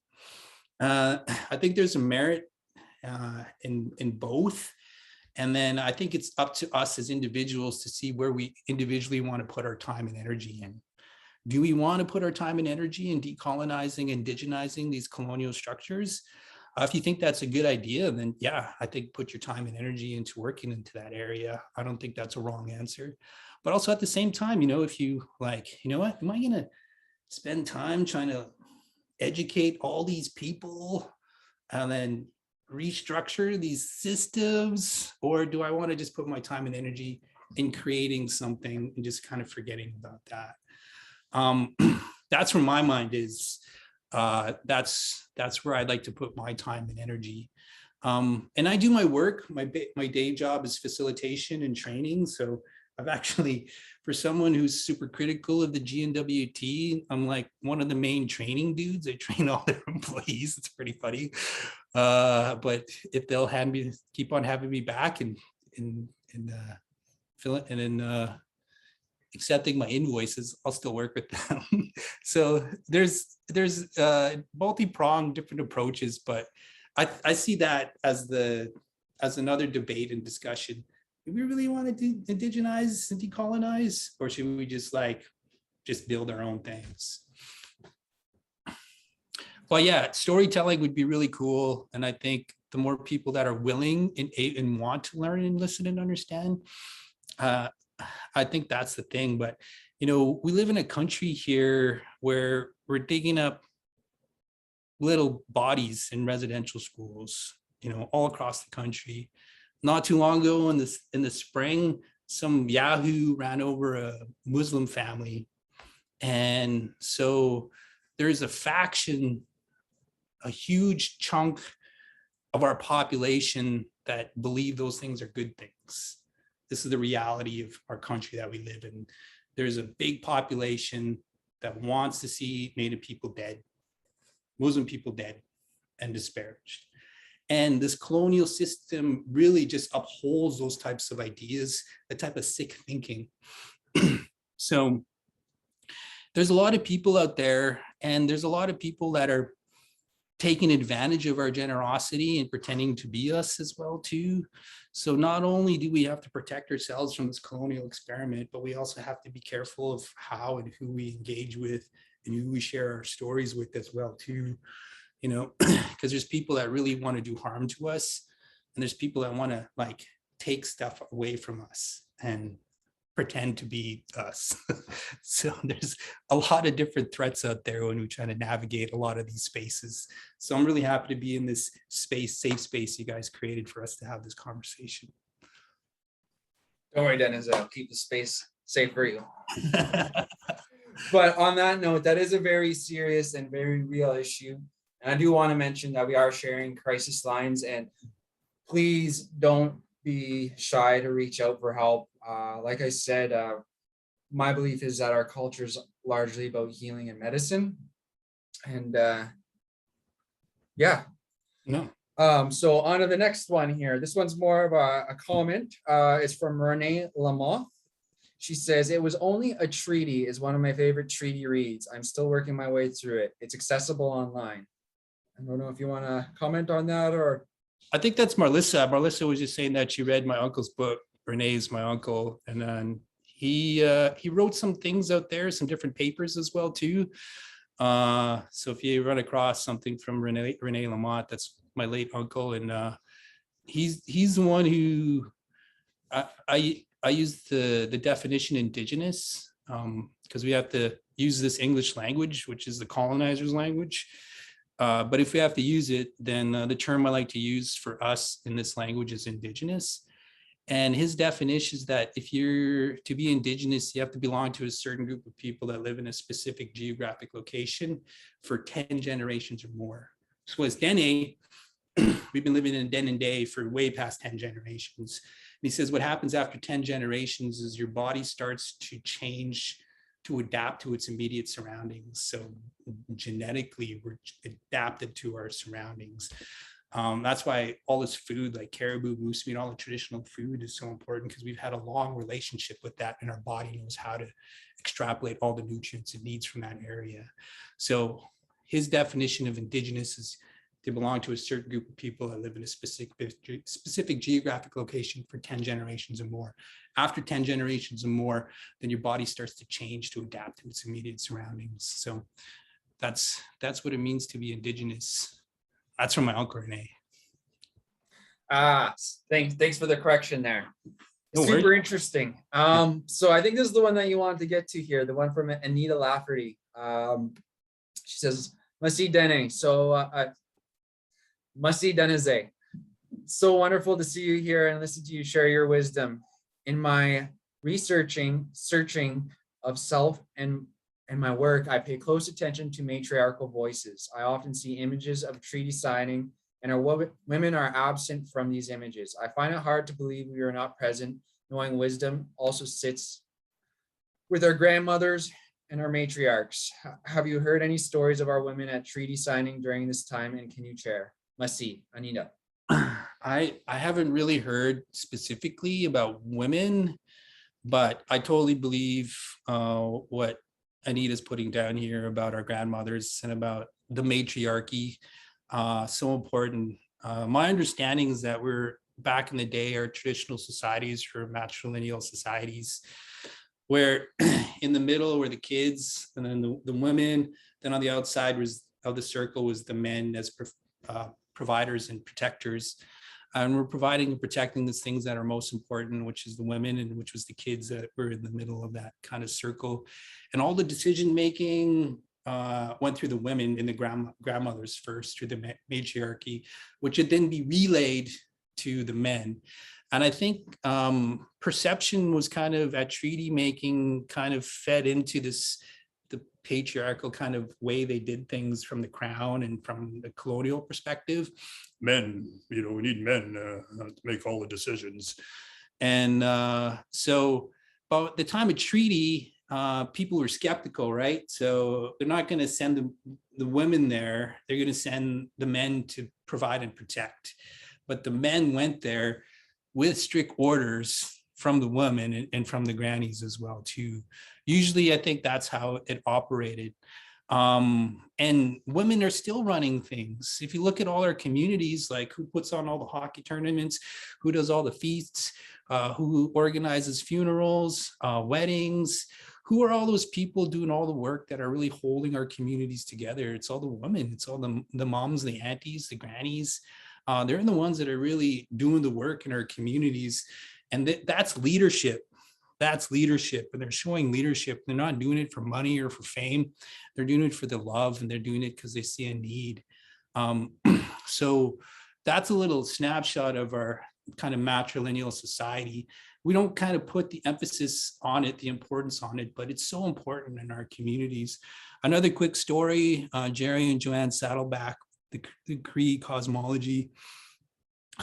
I think there's a merit in both. And then I think it's up to us as individuals to see where we individually want to put our time and energy in. Do we want to put our time and energy in decolonizing, indigenizing these colonial structures? If you think that's a good idea, then yeah, I think put your time and energy into working into that area. I don't think that's a wrong answer. But also at the same time, if you like, what, am I going to spend time trying to educate all these people and then restructure these systems? Or do I want to just put my time and energy in creating something and just kind of forgetting about that? That's where my mind is. That's where I'd like to put my time and energy. And I do my work. My day job is facilitation and training. So I've actually, for someone who's super critical of the GNWT, I'm like one of the main training dudes. I train all their employees. It's pretty funny. But if they'll keep on having me back and fill it, and then accepting my invoices, I'll still work with them. So there's multi-pronged different approaches, but I see that as another debate and discussion. Do we really want to indigenize and decolonize, or should we just build our own things? Well, yeah, storytelling would be really cool. And I think the more people that are willing and want to learn and listen and understand, I think that's the thing. But, we live in a country here where we're digging up little bodies in residential schools, all across the country. Not too long ago in the spring, some Yahoo ran over a Muslim family. And so there's a faction a huge chunk of our population that believe those things are good things. This is the reality of our country that we live in. There's a big population that wants to see Native people dead, Muslim people dead, and disparaged. And this colonial system really just upholds those types of ideas, the type of sick thinking. So there's a lot of people out there, and there's a lot of people that are taking advantage of our generosity and pretending to be us as well too. So not only do we have to protect ourselves from this colonial experiment, but we also have to be careful of how and who we engage with and who we share our stories with as well too. You know, because there's people that really want to do harm to us, and there's people that want to like take stuff away from us and pretend to be us. So there's a lot of different threats out there when we try to navigate a lot of these spaces. So I'm really happy to be in this space, safe space you guys created for us to have this conversation. Don't worry, Dëneze, I'll keep the space safe for you. But on that note, that is a very serious and very real issue. And I do want to mention that we are sharing crisis lines, and please don't be shy to reach out for help. Like I said, my belief is that our culture is largely about healing and medicine. And yeah. No. So on to the next one here. This one's more of a comment. It's from Renee Lamont. She says, "It was only a treaty is one of my favorite treaty reads. I'm still working my way through it. It's accessible online." I don't know if you want to comment on that, or. I think that's Marlissa. Marlissa was just saying that she read my uncle's book. Renee's my uncle, and then he wrote some things out there, some different papers as well too. So if you run across something from Renee Lamont, that's my late uncle, and he's the one who I use the definition Indigenous, because we have to use this English language, which is the colonizer's language. But if we have to use it, then the term I like to use for us in this language is Indigenous. And his definition is that if you're to be Indigenous, you have to belong to a certain group of people that live in a specific geographic location for 10 generations or more. So as Dene, we've been living in Dene for way past 10 generations. And he says what happens after 10 generations is your body starts to change to adapt to its immediate surroundings. So genetically, we're adapted to our surroundings. That's why all this food like caribou, moose meat, all the traditional food is so important, because we've had a long relationship with that, and our body knows how to extrapolate all the nutrients it needs from that area. So his definition of Indigenous is they belong to a certain group of people that live in a specific geographic location for 10 generations or more. After 10 generations or more, then your body starts to change to adapt to its immediate surroundings. So that's what it means to be Indigenous. That's from my uncle Renee. Thanks for the correction there. No Super worries. Interesting. So I think this is the one that you wanted to get to here, the one from Anita Lafferty. She says, "Masi Dene." So Masi Dëneze. So wonderful to see you here and listen to you share your wisdom. In my searching of self and my work, I pay close attention to matriarchal voices. I often see images of treaty signing, and our women are absent from these images. I find it hard to believe we are not present, knowing wisdom also sits with our grandmothers and our matriarchs. Have you heard any stories of our women at treaty signing during this time, and can you share? Masi, Anita. I haven't really heard specifically about women, but I totally believe what Anita's putting down here about our grandmothers and about the matriarchy. So important. My understanding is that we're back in the day, our traditional societies were matrilineal societies, where in the middle were the kids, and then the women, then on the outside of the circle was the men as providers and protectors. And we're providing and protecting the things that are most important, which is the women, and which was the kids that were in the middle of that kind of circle. And all the decision making went through the women and the grandmothers first, through the matriarchy, which would then be relayed to the men. And I think perception was kind of at treaty making kind of fed into this the patriarchal kind of way they did things from the crown and from the colonial perspective. Men, we need men to make all the decisions. And so by the time of treaty, people were skeptical, right? So they're not going to send the women there. They're going to send the men to provide and protect. But the men went there with strict orders from the women and from the grannies as well too. Usually I think that's how it operated. And women are still running things. If you look at all our communities, like who puts on all the hockey tournaments, who does all the feasts, who organizes funerals, weddings, who are all those people doing all the work that are really holding our communities together? It's all the women, it's all the moms, the aunties, the grannies. They're the ones that are really doing the work in our communities. And that's leadership. That's leadership. And they're showing leadership. They're not doing it for money or for fame. They're doing it for the love, and they're doing it because they see a need. So that's a little snapshot of our kind of matrilineal society. We don't kind of put the emphasis on it, the importance on it, but it's so important in our communities. Another quick story, Jerry and Joanne Saddleback, the Cree cosmology,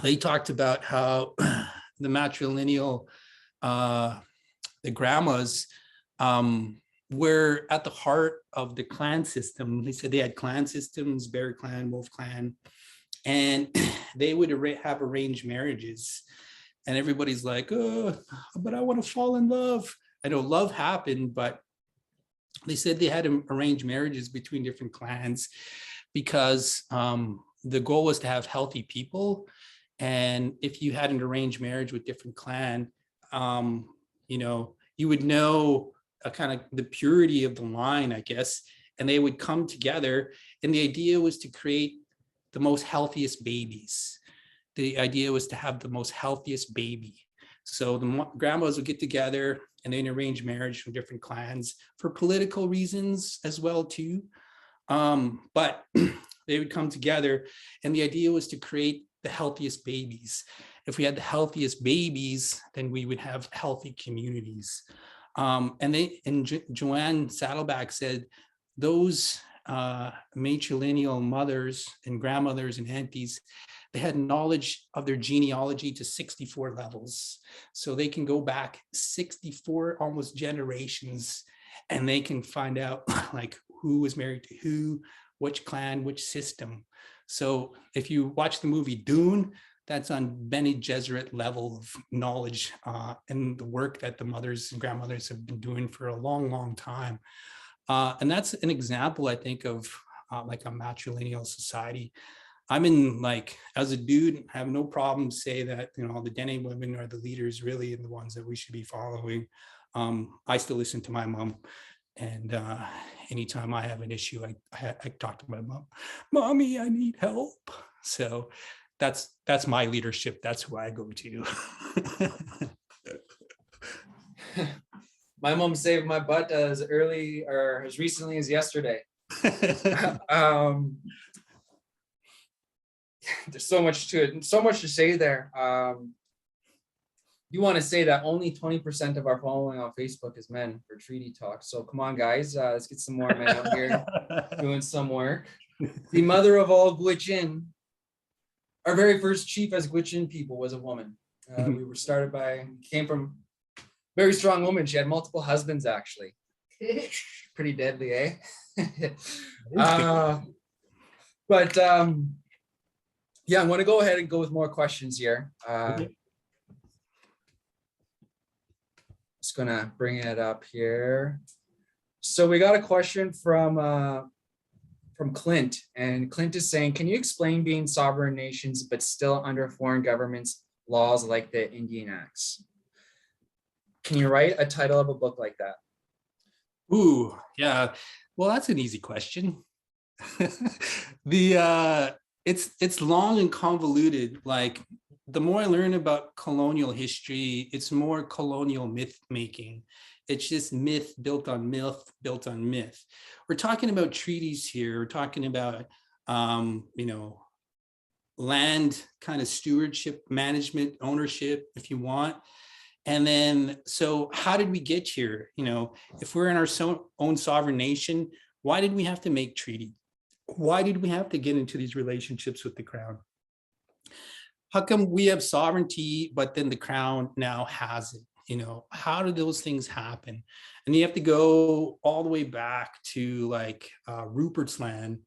they talked about how the matrilineal, the grandmas were at the heart of the clan system. They said they had clan systems, Bear Clan, Wolf Clan, and they would have arranged marriages. And everybody's like, oh, but I want to fall in love. I know love happened, but they said they had arranged marriages between different clans because the goal was to have healthy people. And if you had an arranged marriage with different clan, you would know a kind of the purity of the line, I guess, and they would come together. And the idea was to create the most healthiest babies. The idea was to have the most healthiest baby. So the grandmas would get together and then arrange marriage from different clans for political reasons as well too. But they would come together, and the idea was to create the healthiest babies. If we had the healthiest babies, then we would have healthy communities. And Joanne Saddleback said those matrilineal mothers and grandmothers and aunties, they had knowledge of their genealogy to 64 levels. So they can go back 64 almost generations, and they can find out like who was married to who, which clan, which system. So if you watch the movie Dune, that's on Bene Gesserit level of knowledge and the work that the mothers and grandmothers have been doing for a long, long time. And that's an example, I think, of like a matrilineal society. I'm in, like, as a dude, I have no problem say that, the Dene women are the leaders really and the ones that we should be following. I still listen to my mom. And anytime I have an issue, I talk to my mom. Mommy, I need help. So that's my leadership. That's who I go to. My mom saved my butt as early or as recently as yesterday. There's so much to it, and so much to say there. You want to say that only 20% of our following on Facebook is men for treaty talk. So come on, guys, let's get some more men out here doing some work. The mother of all Gwich'in, our very first chief as Gwich'in people was a woman. We were started came from a very strong woman. She had multiple husbands, actually. Pretty deadly, eh? Yeah, I'm going to go ahead and go with more questions here. Just going to bring it up here. So we got a question from Clint, and Clint is saying, can you explain being sovereign nations but still under foreign governments laws like the Indian Acts? Can you write a title of a book like that? Ooh, yeah. Well, that's an easy question. It's long and convoluted. Like, the more I learn about colonial history, it's more colonial myth making. It's just myth built on myth, built on myth. We're talking about treaties here. We're talking about, land kind of stewardship, management, ownership, if you want. And then, so how did we get here? You know, if we're in our own sovereign nation, why did we have to make treaty? Why did we have to get into these relationships with the crown? How come we have sovereignty, but then the crown now has it? You know, how do those things happen? And you have to go all the way back to like Rupert's Land.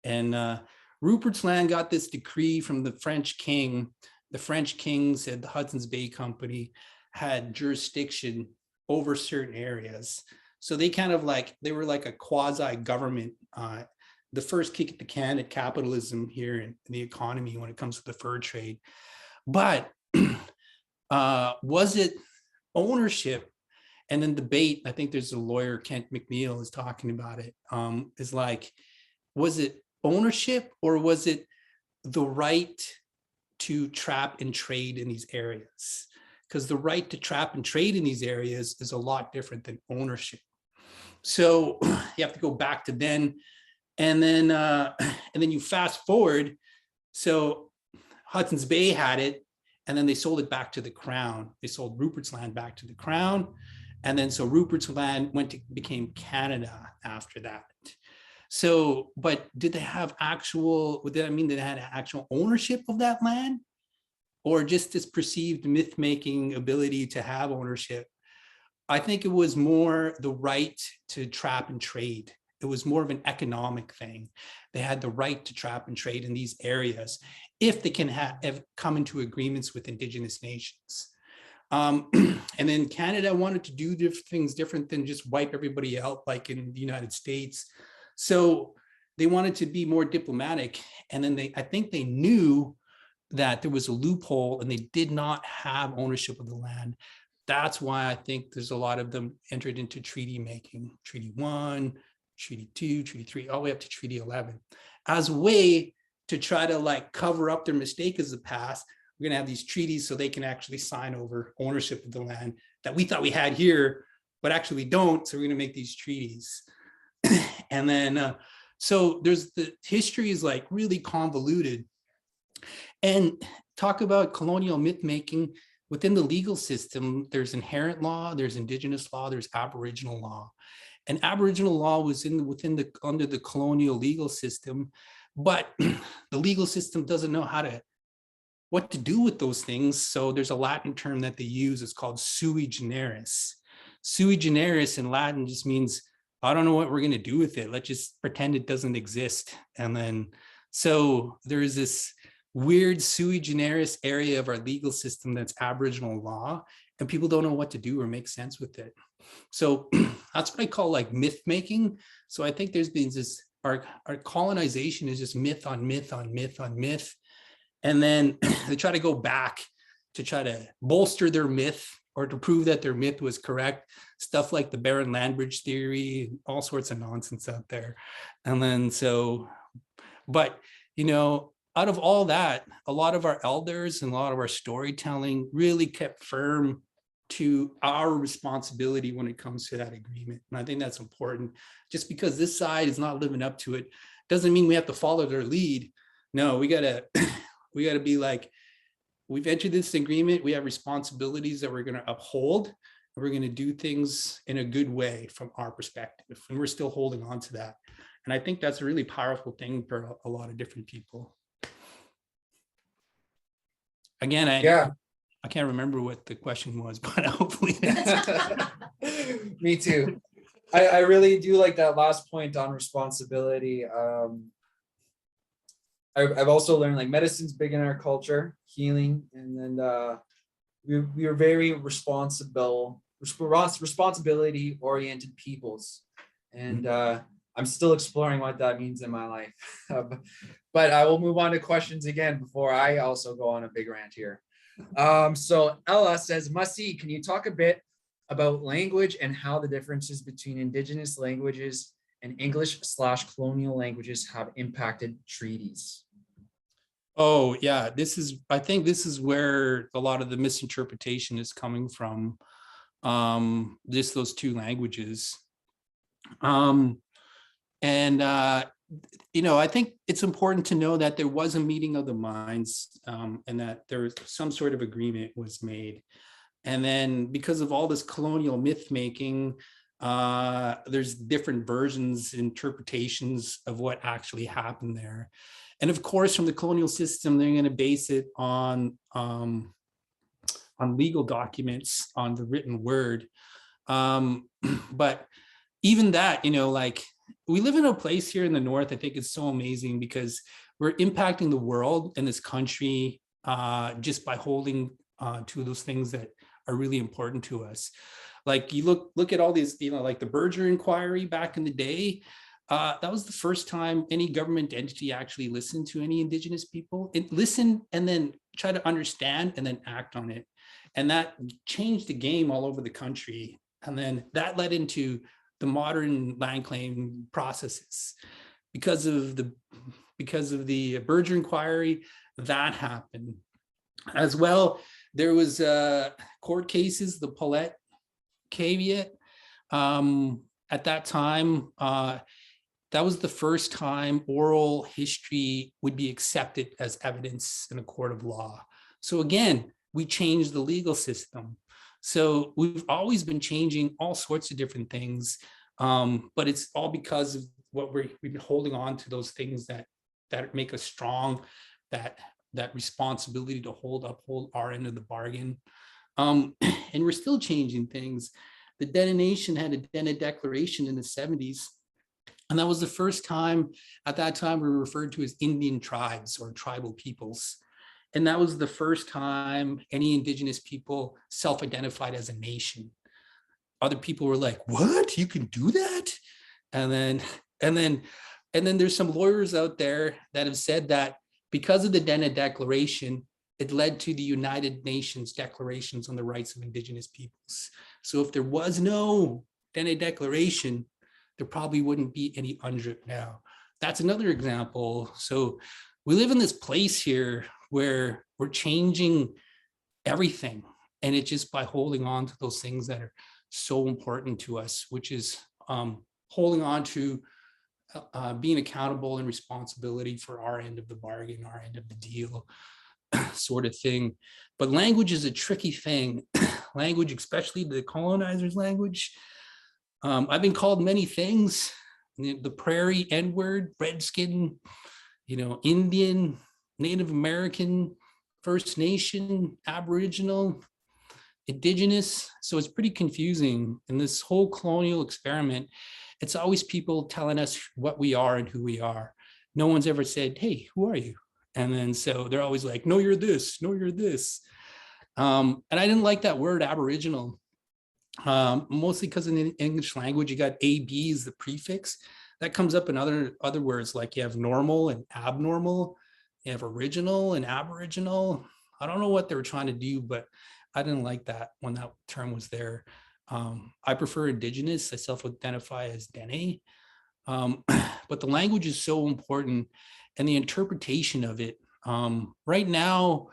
And Rupert's Land got this decree from the French king. The French king said the Hudson's Bay Company had jurisdiction over certain areas. So they kind of like, they were like a quasi government, the first kick at the can at capitalism here in the economy when it comes to the fur trade. But was it ownership? And then debate, I think there's a lawyer, Kent McNeil, is talking about it, is like, was it ownership or was it the right to trap and trade in these areas? Because the right to trap and trade in these areas is a lot different than ownership. So you have to go back to then, and then you fast forward. So Hudson's Bay had it, and then they sold it back to the crown. They sold Rupert's Land back to the crown, and then so Rupert's Land became Canada after that. So, but did they have actual? Did that mean they had actual ownership of that land, or just this perceived myth-making ability to have ownership? I think it was more the right to trap and trade. It was more of an economic thing. They had the right to trap and trade in these areas if they can have come into agreements with Indigenous nations. And then Canada wanted to do things different than just wipe everybody out like in the United States. So they wanted to be more diplomatic. And then I think they knew that there was a loophole and they did not have ownership of the land. That's why I think there's a lot of them entered into treaty making, Treaty 1, Treaty 2, Treaty 3, all the way up to Treaty 11, as a way to try to like cover up their mistake as the past. We're gonna have these treaties so they can actually sign over ownership of the land that we thought we had here, but actually don't. So we're gonna make these treaties. And then, so there's the history is like really convoluted. And talk about colonial myth making. Within the legal system, there's inherent law, there's Indigenous law, there's Aboriginal law. And Aboriginal law was under the colonial legal system, but the legal system doesn't know what to do with those things. So there's a Latin term that they use, it's called sui generis. Sui generis in Latin just means, I don't know what we're gonna do with it. Let's just pretend it doesn't exist. And then, so there is this weird sui generis area of our legal system that's Aboriginal law, and people don't know what to do or make sense with it. So that's what I call like myth making. So I think there's been this, our colonization is just myth on myth on myth on myth. And then they try to go back to try to bolster their myth or to prove that their myth was correct. Stuff like the barren land bridge theory, all sorts of nonsense out there. And then so, but you know, out of all that, a lot of our elders and a lot of our storytelling really kept firm to our responsibility when it comes to that agreement. And I think that's important. Just because this side is not living up to it doesn't mean we have to follow their lead. No, we gotta be like, we've entered this agreement, we have responsibilities that we're gonna uphold, and we're gonna do things in a good way from our perspective. And we're still holding on to that. And I think that's a really powerful thing for a lot of different people. Again, I can't remember what the question was, but hopefully that's Me too. I really do like that last point on responsibility. I've also learned like medicine's big in our culture, healing, and then we are very responsibility oriented peoples, and I'm still exploring what that means in my life. But I will move on to questions again before I also go on a big rant here. So Ella says, Masi, can you talk a bit about language and how the differences between Indigenous languages and English/colonial languages have impacted treaties? Oh yeah, I think this is where a lot of the misinterpretation is coming from, just those two languages. You know, I think it's important to know that there was a meeting of the minds, and that there was some sort of agreement was made. And then because of all this colonial myth making, there's different versions, interpretations of what actually happened there. And of course, from the colonial system, they're going to base it on legal documents, on the written word. But even that, like we live in a place here in the North, I think it's so amazing because we're impacting the world and this country just by holding to those things that are really important to us. Like you look at all these, like the Berger inquiry back in the day, that was the first time any government entity actually listened to any Indigenous people. It listened and then try to understand and then act on it. And that changed the game all over the country. And then that led into the modern land claim processes. Because of the Berger inquiry, that happened. As well, there was court cases, the Paulette caveat. At that time, that was the first time oral history would be accepted as evidence in a court of law. So again, we changed the legal system. So we've always been changing all sorts of different things, but it's all because of what we've been holding on to, those things that make us strong, that responsibility to uphold our end of the bargain. And we're still changing things. The Dene Nation had a Dene Declaration in the 70s. And that was the first time, at that time, we were referred to as Indian tribes or tribal peoples. And that was the first time any Indigenous people self-identified as a nation. Other people were like, what? You can do that? And then there's some lawyers out there that have said that because of the Dene Declaration, it led to the United Nations declarations on the rights of Indigenous peoples. So if there was no Dene Declaration, there probably wouldn't be any UNDRIP now. That's another example. So we live in this place here where we're changing everything. And it's just by holding on to those things that are so important to us, which is holding on to being accountable and responsibility for our end of the bargain, our end of the deal, sort of thing. But language is a tricky thing. Language, especially the colonizers' language. I've been called many things: the prairie N-word, redskin, Indian, Native American, First Nation, Aboriginal, Indigenous. So it's pretty confusing. In this whole colonial experiment, it's always people telling us what we are and who we are. No one's ever said, hey, who are you? And then so they're always like, no, you're this, no, you're this. And I didn't like that word Aboriginal, mostly because in the English language, you got AB as the prefix. That comes up in other words, like you have normal and abnormal, you have original and aboriginal. I don't know what they were trying to do, but I didn't like that when that term was there. I prefer Indigenous. I self-identify as Dene. But the language is so important and the interpretation of it. Right now,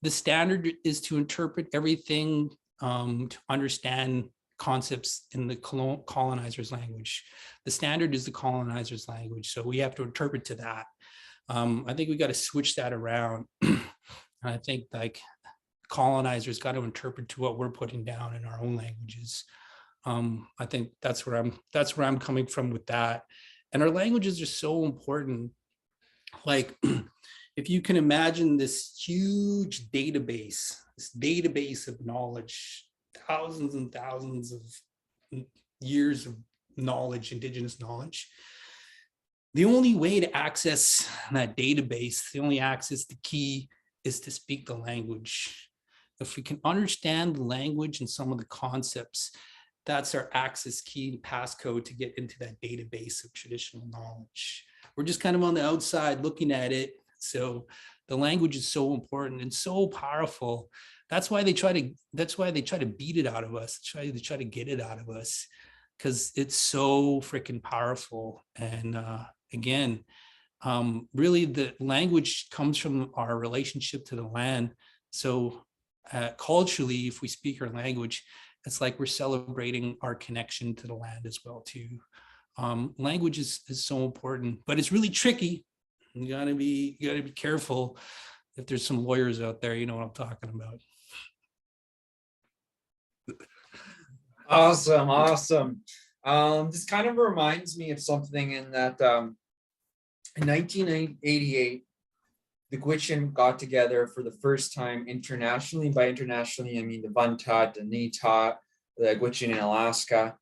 the standard is to interpret everything to understand concepts in the colonizer's language. The standard is the colonizer's language, so we have to interpret to that. I think we got to switch that around. I think like colonizers got to interpret to what we're putting down in our own languages. I think that's where I'm coming from with that. And our languages are so important. Like, if you can imagine this huge database, of knowledge, thousands and thousands of years of knowledge, Indigenous knowledge, the only way to access that database, the key is to speak the language. If we can understand the language and some of the concepts, that's our access key and passcode to get into that database of traditional knowledge. We're just kind of on the outside looking at it. So the language is so important and so powerful. That's why they try to beat it out of us. They try to get it out of us because it's so freaking powerful. And again, really the language comes from our relationship to the land. So culturally, if we speak our language, it's like we're celebrating our connection to the land as well too. Language is so important, but it's really tricky. You gotta be careful. If there's some lawyers out there, you know what I'm talking about. Awesome, awesome. This kind of reminds me of something in that in 1988, the Gwich'in got together for the first time internationally. By internationally, I mean the Vantat, the Nitat, the Gwich'in in Alaska.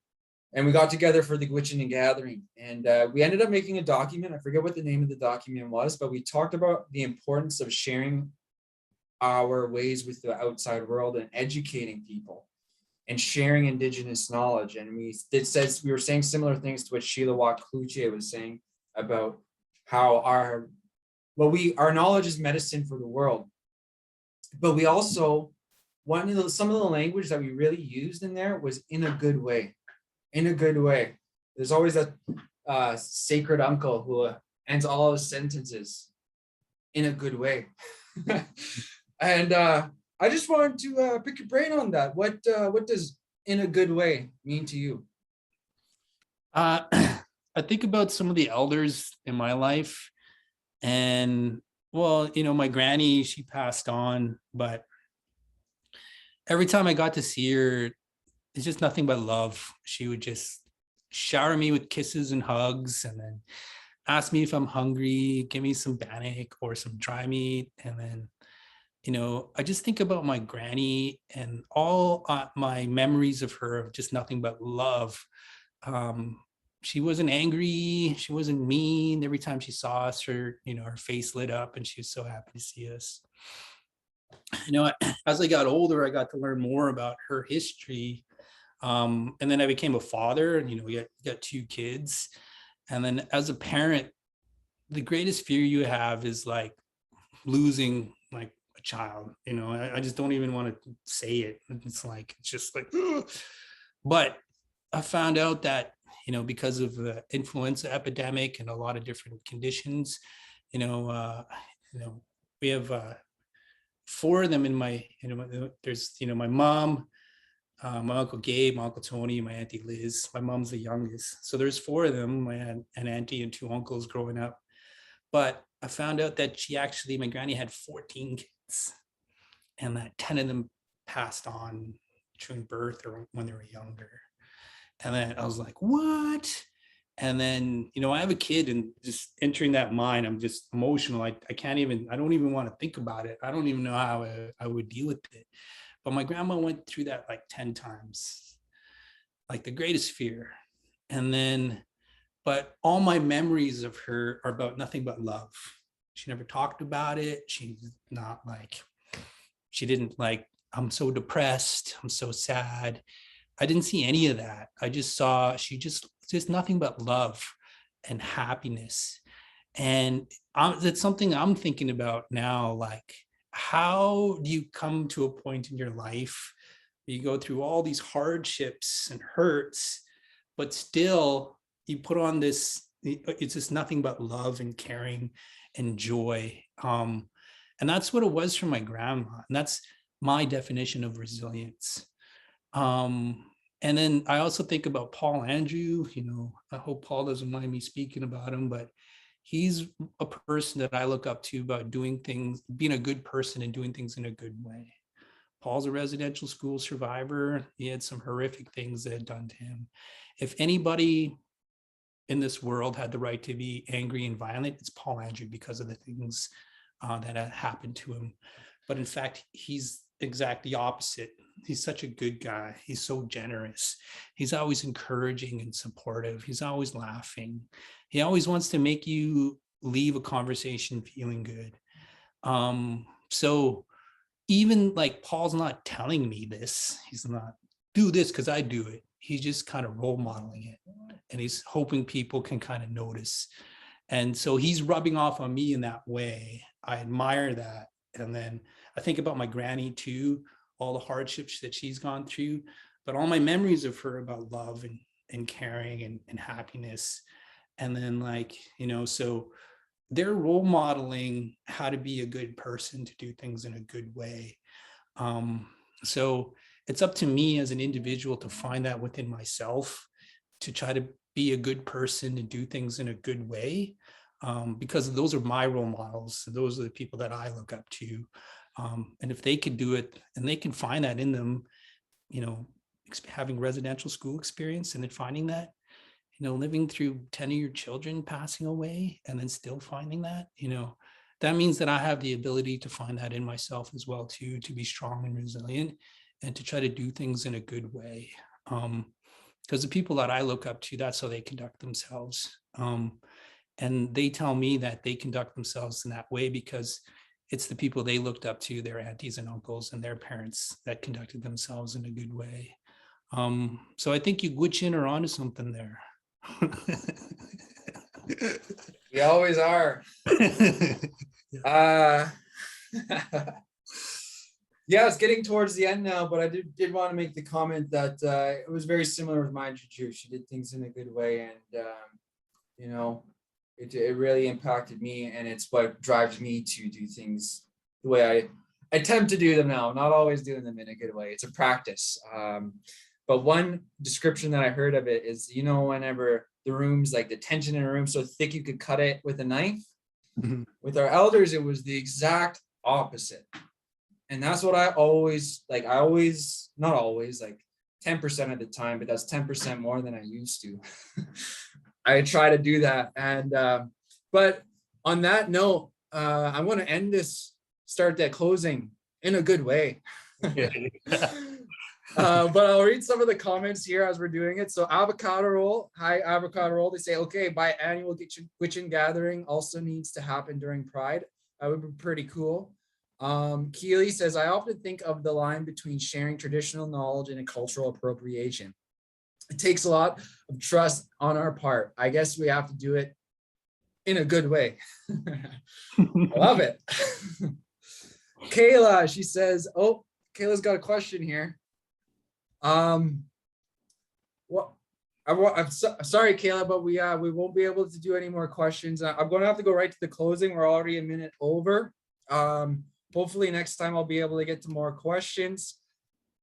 And we got together for the Gwich'in gathering. And we ended up making a document. I forget what the name of the document was, but we talked about the importance of sharing our ways with the outside world and educating people and sharing Indigenous knowledge. And we were saying similar things to what Sheila Watt Kluche was saying about how our knowledge is medicine for the world. But we also, some of the language that we really used in there was in a good way. In a good way. There's always a sacred uncle who ends all his sentences in a good way. And I just wanted to pick your brain on that. What does "in a good way" mean to you? I think about some of the elders in my life, and well, my granny, she passed on, but every time I got to see her, it's just nothing but love. She would just shower me with kisses and hugs, and then ask me if I'm hungry, give me some bannock or some dry meat, and then I just think about my granny and all my memories of her of just nothing but love. She wasn't angry, she wasn't mean. Every time she saw us, her face lit up and she was so happy to see us. As I got older, I got to learn more about her history. And then I became a father, and we got 2 kids. And then as a parent, the greatest fear you have is like losing like a child. I just don't even want to say it. It's just like ugh. But I found out that because of the influenza epidemic and a lot of different conditions, we have 4 of them in my there's my mom, my uncle Gabe, my uncle Tony, my auntie Liz. My mom's the youngest, so there's 4 of them, an auntie and 2 uncles growing up. But I found out that my granny had 14 kids, and that 10 of them passed on during birth or when they were younger. And then I was like, what? And then, I have a kid, and just entering that mind, I'm just emotional. I don't even want to think about it. I don't even know how I would deal with it. But my grandma went through that like 10 times, like the greatest fear. And then, but all my memories of her are about nothing but love. She never talked about it. She didn't like, I'm so depressed, I'm so sad. I didn't see any of that. I just saw she just nothing but love and happiness. And that's something I'm thinking about now. Like, how do you come to a point in your life where you go through all these hardships and hurts, but still you put on this, it's just nothing but love and caring and joy. And that's what it was for my grandma. And that's my definition of resilience. And then I also think about Paul Andrew. I hope Paul doesn't mind me speaking about him, but he's a person that I look up to about doing things, being a good person and doing things in a good way. Paul's a residential school survivor. He had some horrific things that had done to him. If anybody in this world had the right to be angry and violent, it's Paul Andrew, because of the things that had happened to him. But in fact, he's exactly opposite. He's such a good guy. He's so generous. He's always encouraging and supportive. He's always laughing. He always wants to make you leave a conversation feeling good. So even like Paul's not telling me this. He's not do this because I do it. He's just kind of role modeling it. And he's hoping people can kind of notice. And so he's rubbing off on me in that way. I admire that. And then I think about my granny too, all the hardships that she's gone through, but all my memories of her about love and caring and happiness. And then so they're role modeling how to be a good person, to do things in a good way. So it's up to me as an individual to find that within myself, to try to be a good person and do things in a good way. Because those are my role models. Those are the people that I look up to. And if they can do it and they can find that in them, having residential school experience and then finding that, living through 10 of your children passing away and then still finding that, that means that I have the ability to find that in myself as well too, to be strong and resilient and to try to do things in a good way. Because the people that I look up to, that's how they conduct themselves. And they tell me that they conduct themselves in that way because it's the people they looked up to, their aunties and uncles and their parents, that conducted themselves in a good way. So I think you Gwich'in are onto something there. We always are. Yeah, it's getting towards the end now, but I did want to make the comment that it was very similar with my Juju. She did things in a good way, and it really impacted me, and it's what drives me to do things the way I attempt to do them now. Not always doing them in a good way. It's a practice. But one description that I heard of it is, whenever the room's like the tension in a room so thick you could cut it with a knife. Mm-hmm. With our elders, it was the exact opposite. And that's what I always, like 10% of the time, but that's 10% more than I used to. I try to do that. And, but on that note, I want to start that closing in a good way. But I'll read some of the comments here as we're doing it. So Avocado Roll, hi Avocado Roll. They say, okay, biannual Gwich'in gathering also needs to happen during Pride. That would be pretty cool. Keely says, I often think of the line between sharing traditional knowledge and a cultural appropriation. It takes a lot of trust on our part. I guess we have to do it in a good way. I love it. Kayla, she says, oh, Kayla's got a question here. I'm sorry, Kayla, but we won't be able to do any more questions. I'm going to have to go right to the closing. We're already a minute over. Hopefully next time I'll be able to get to more questions.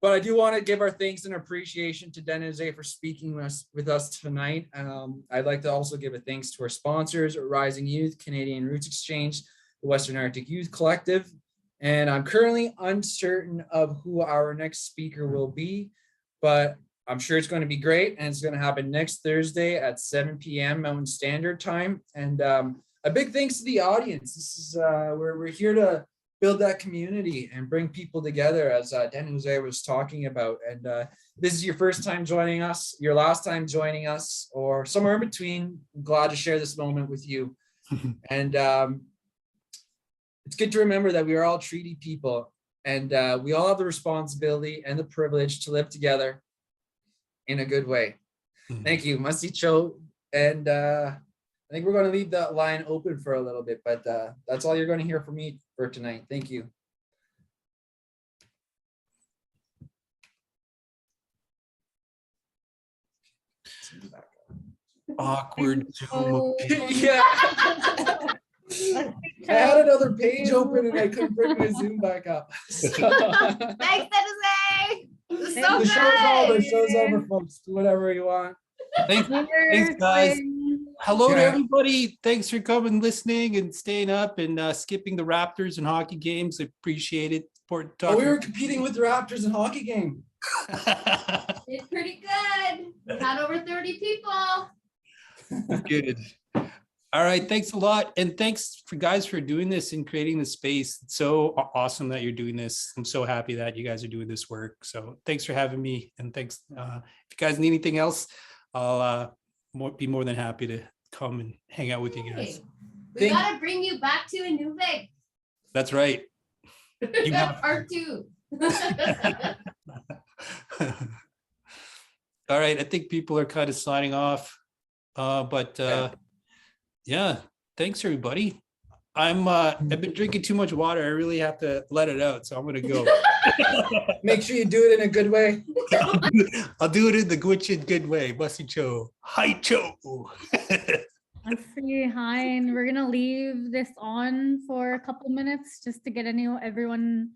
But I do want to give our thanks and appreciation to Dëneze for speaking with us tonight. I'd like to also give a thanks to our sponsors, Rising Youth, Canadian Roots Exchange, the Western Arctic Youth Collective. And I'm currently uncertain of who our next speaker will be, but I'm sure it's going to be great. And it's going to happen next Thursday at 7 p.m. Mountain Standard Time. And a big thanks to the audience. This is we're here to build that community and bring people together, as Dëneze was talking about. And this is your first time joining us, your last time joining us, or somewhere in between. I'm glad to share this moment with you. And it's good to remember that we are all treaty people, and we all have the responsibility and the privilege to live together in a good way. Thank you, Masicho. And I think we're going to leave that line open for a little bit, but that's all you're going to hear from me for tonight. Thank you. Awkward. Yeah. I had another page open and I couldn't bring my Zoom back up. So. Thanks, Dëneze. So the show's over, folks. Do whatever you want. Thanks guys. Hello to everybody. Thanks for coming, listening, and staying up and skipping the Raptors and hockey games. I appreciate it. Oh, we were competing with the Raptors in hockey game. It's pretty good. We had over 30 people. Good. All right. Thanks a lot. And thanks for guys for doing this and creating the space. It's so awesome that you're doing this. I'm so happy that you guys are doing this work. So thanks for having me. And thanks. If you guys need anything else, I'll be more than happy to come and hang out with you guys. We got to bring you back to Inuvik. That's right. You have part 2. All right. I think people are kind of signing off. Yeah, thanks everybody. I've been drinking too much water. I really have to let it out, so I'm gonna go. Make sure you do it in a good way. I'll do it in the Gwich'in good way. Masicho. Hi Cho. Let's say hi, and we're gonna leave this on for a couple minutes just to get everyone